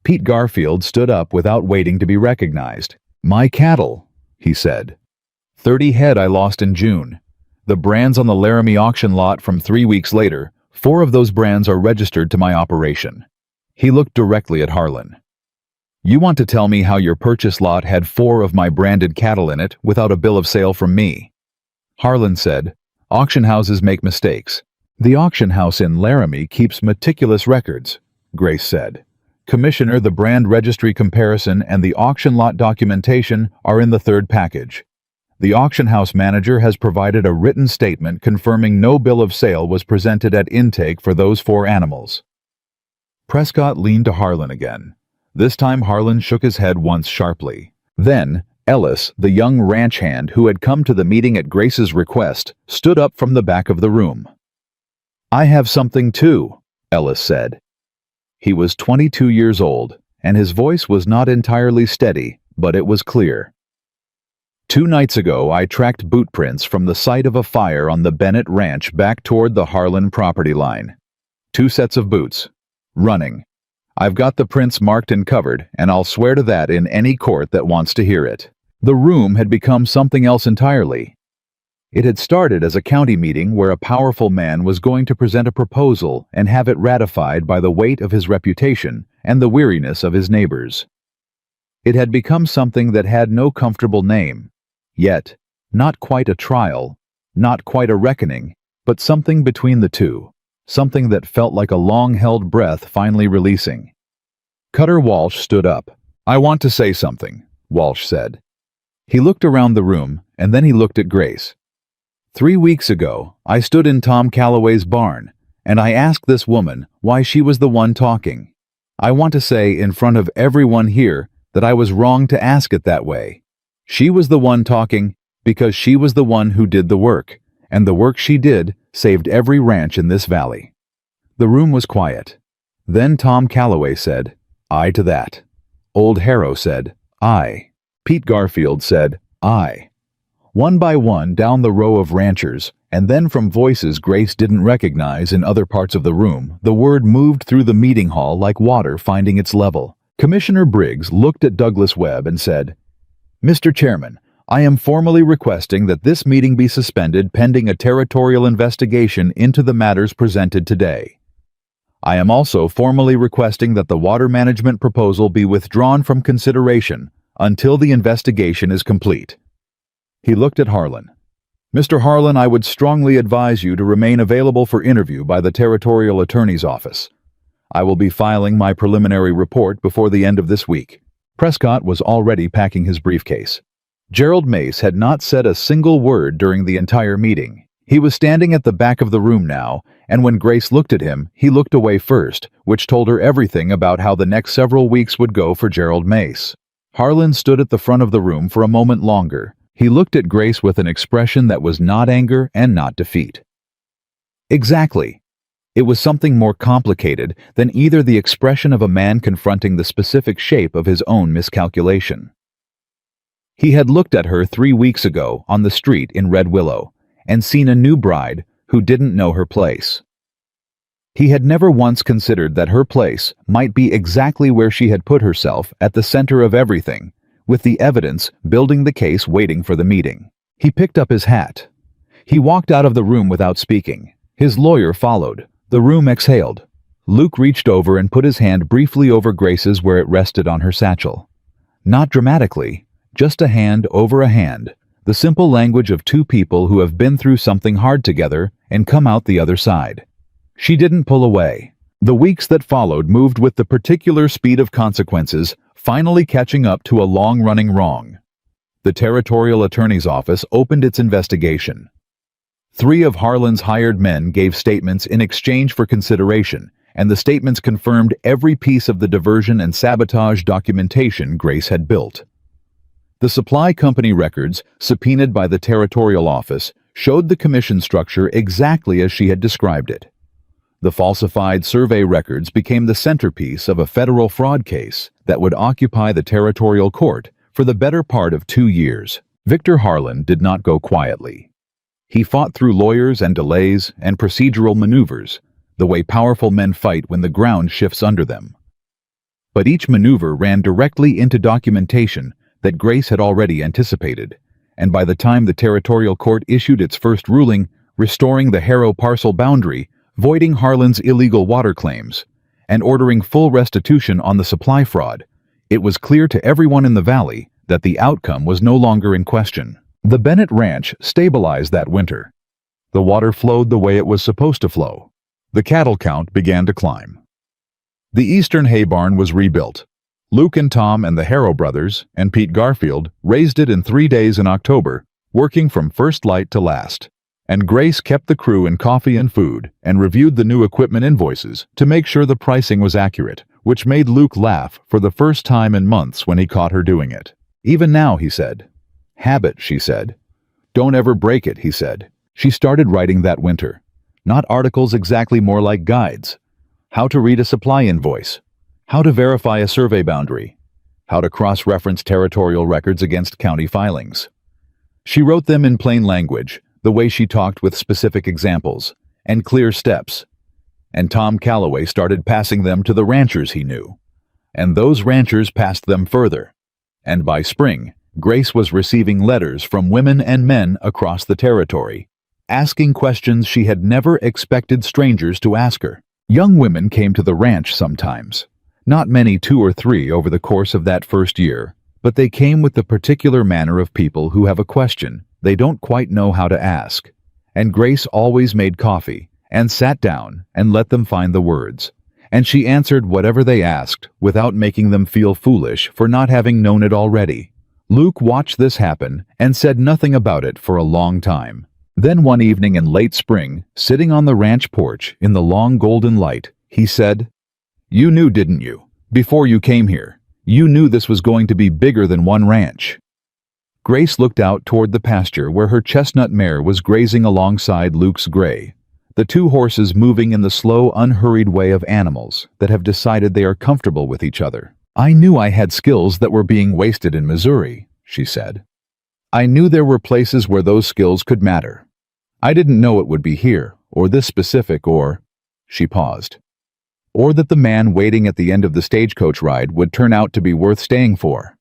Pete Garfield stood up without waiting to be recognized. "My cattle," he said. 30 head I lost in June. The brands on the Laramie auction lot from 3 weeks later, 4 of those brands are registered to my operation. He looked directly at Harlan. "You want to tell me how your purchase lot had 4 of my branded cattle in it without a bill of sale from me?" Harlan said, "Auction houses make mistakes. The auction house in Laramie keeps meticulous records," Grace said. "Commissioner, the brand registry comparison and the auction lot documentation are in the 3rd package. The auction house manager has provided a written statement confirming no bill of sale was presented at intake for those 4 animals." Prescott leaned to Harlan again. This time Harlan shook his head once sharply. Then, Ellis, the young ranch hand who had come to the meeting at Grace's request, stood up from the back of the room. "I have something too," Ellis said. He was 22 years old, and his voice was not entirely steady, but it was clear. "2 nights ago, I tracked boot prints from the site of a fire on the Bennett Ranch back toward the Harlan property line. 2 sets of boots. Running. I've got the prints marked and covered, and I'll swear to that in any court that wants to hear it." The room had become something else entirely. It had started as a county meeting where a powerful man was going to present a proposal and have it ratified by the weight of his reputation and the weariness of his neighbors. It had become something that had no comfortable name. Yet, not quite a trial, not quite a reckoning, but something between the two. Something that felt like a long-held breath finally releasing. Cutter Walsh stood up. "I want to say something," Walsh said. He looked around the room, and then he looked at Grace. 3 weeks ago, I stood in Tom Calloway's barn, and I asked this woman why she was the one talking. I want to say in front of everyone here that I was wrong to ask it that way. She was the one talking because she was the one who did the work, and the work she did saved every ranch in this valley." The room was quiet. Then Tom Calloway said, "Aye to that." Old Harrow said, "Aye." Pete Garfield said, "Aye." One by one down the row of ranchers, and then from voices Grace didn't recognize in other parts of the room, the word moved through the meeting hall like water finding its level. Commissioner Briggs looked at Douglas Webb and said, "Mr. Chairman, I am formally requesting that this meeting be suspended pending a territorial investigation into the matters presented today. I am also formally requesting that the water management proposal be withdrawn from consideration until the investigation is complete." He looked at Harlan. "Mr. Harlan, I would strongly advise you to remain available for interview by the Territorial Attorney's Office. I will be filing my preliminary report before the end of this week." Prescott was already packing his briefcase. Gerald Mace had not said a single word during the entire meeting. He was standing at the back of the room now, and when Grace looked at him, he looked away first, which told her everything about how the next several weeks would go for Gerald Mace. Harlan stood at the front of the room for a moment longer. He looked at Grace with an expression that was not anger and not defeat. Exactly. It was something more complicated than either the expression of a man confronting the specific shape of his own miscalculation. He had looked at her 3 weeks ago on the street in Red Willow and seen a new bride who didn't know her place. He had never once considered that her place might be exactly where she had put herself at the center of everything, with the evidence building the case waiting for the meeting. He picked up his hat. He walked out of the room without speaking. His lawyer followed. The room exhaled. Luke reached over and put his hand briefly over Grace's where it rested on her satchel. Not dramatically, just a hand over a hand, the simple language of 2 people who have been through something hard together and come out the other side. She didn't pull away. The weeks that followed moved with the particular speed of consequences, finally catching up to a long-running wrong. The Territorial Attorney's Office opened its investigation. 3 of Harlan's hired men gave statements in exchange for consideration, and the statements confirmed every piece of the diversion and sabotage documentation Grace had built. The supply company records, subpoenaed by the Territorial Office, showed the commission structure exactly as she had described it. The falsified survey records became the centerpiece of a federal fraud case that would occupy the territorial court for the better part of 2 years. Victor Harlan did not go quietly. He fought through lawyers and delays and procedural maneuvers, the way powerful men fight when the ground shifts under them. But each maneuver ran directly into documentation that Grace had already anticipated, and by the time the territorial court issued its first ruling, restoring the Harrow parcel boundary, voiding Harlan's illegal water claims, and ordering full restitution on the supply fraud, it was clear to everyone in the valley that the outcome was no longer in question. The Bennett Ranch stabilized that winter. The water flowed the way it was supposed to flow. The cattle count began to climb. The eastern hay barn was rebuilt. Luke and Tom and the Harrow brothers and Pete Garfield raised it in 3 days in October, working from first light to last. And Grace kept the crew in coffee and food and reviewed the new equipment invoices to make sure the pricing was accurate, which made Luke laugh for the first time in months when he caught her doing it. Even now, he said. Habit, she said. Don't ever break it, he said. She started writing that winter. Not articles exactly, more like guides. How to read a supply invoice. How to verify a survey boundary. How to cross-reference territorial records against county filings. She wrote them in plain language, the way she talked, with specific examples and clear steps. And Tom Calloway started passing them to the ranchers he knew. And those ranchers passed them further. And by spring, Grace was receiving letters from women and men across the territory, asking questions she had never expected strangers to ask her. Young women came to the ranch sometimes. Not many, 2 or 3 over the course of that first year, but they came with the particular manner of people who have a question they don't quite know how to ask. And Grace always made coffee and sat down and let them find the words. And she answered whatever they asked without making them feel foolish for not having known it already. Luke watched this happen and said nothing about it for a long time. Then one evening in late spring, sitting on the ranch porch in the long golden light, he said, "You knew, didn't you? Before you came here, you knew this was going to be bigger than one ranch." Grace looked out toward the pasture where her chestnut mare was grazing alongside Luke's gray, the 2 horses moving in the slow, unhurried way of animals that have decided they are comfortable with each other. "I knew I had skills that were being wasted in Missouri," she said. "I knew there were places where those skills could matter. I didn't know it would be here, or this specific, or—" She paused. "Or that the man waiting at the end of the stagecoach ride would turn out to be worth staying for."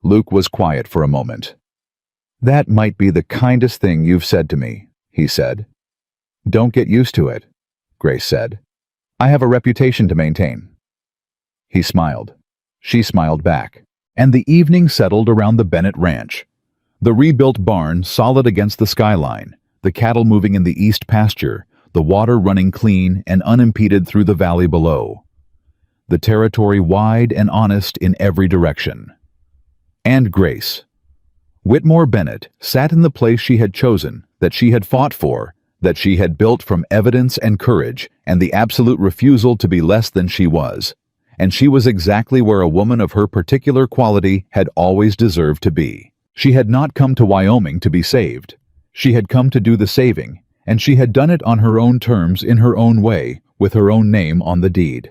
Luke was quiet for a moment. "That might be the kindest thing you've said to me," he said. "Don't get used to it," Grace said. "I have a reputation to maintain." He smiled. She smiled back. And the evening settled around the Bennett Ranch. The rebuilt barn solid against the skyline, the cattle moving in the east pasture, the water running clean and unimpeded through the valley below. The territory wide and honest in every direction. And Grace. Whitmore Bennett sat in the place she had chosen, that she had fought for, that she had built from evidence and courage and the absolute refusal to be less than she was. And she was exactly where a woman of her particular quality had always deserved to be. She had not come to Wyoming to be saved. She had come to do the saving, and she had done it on her own terms, in her own way, with her own name on the deed.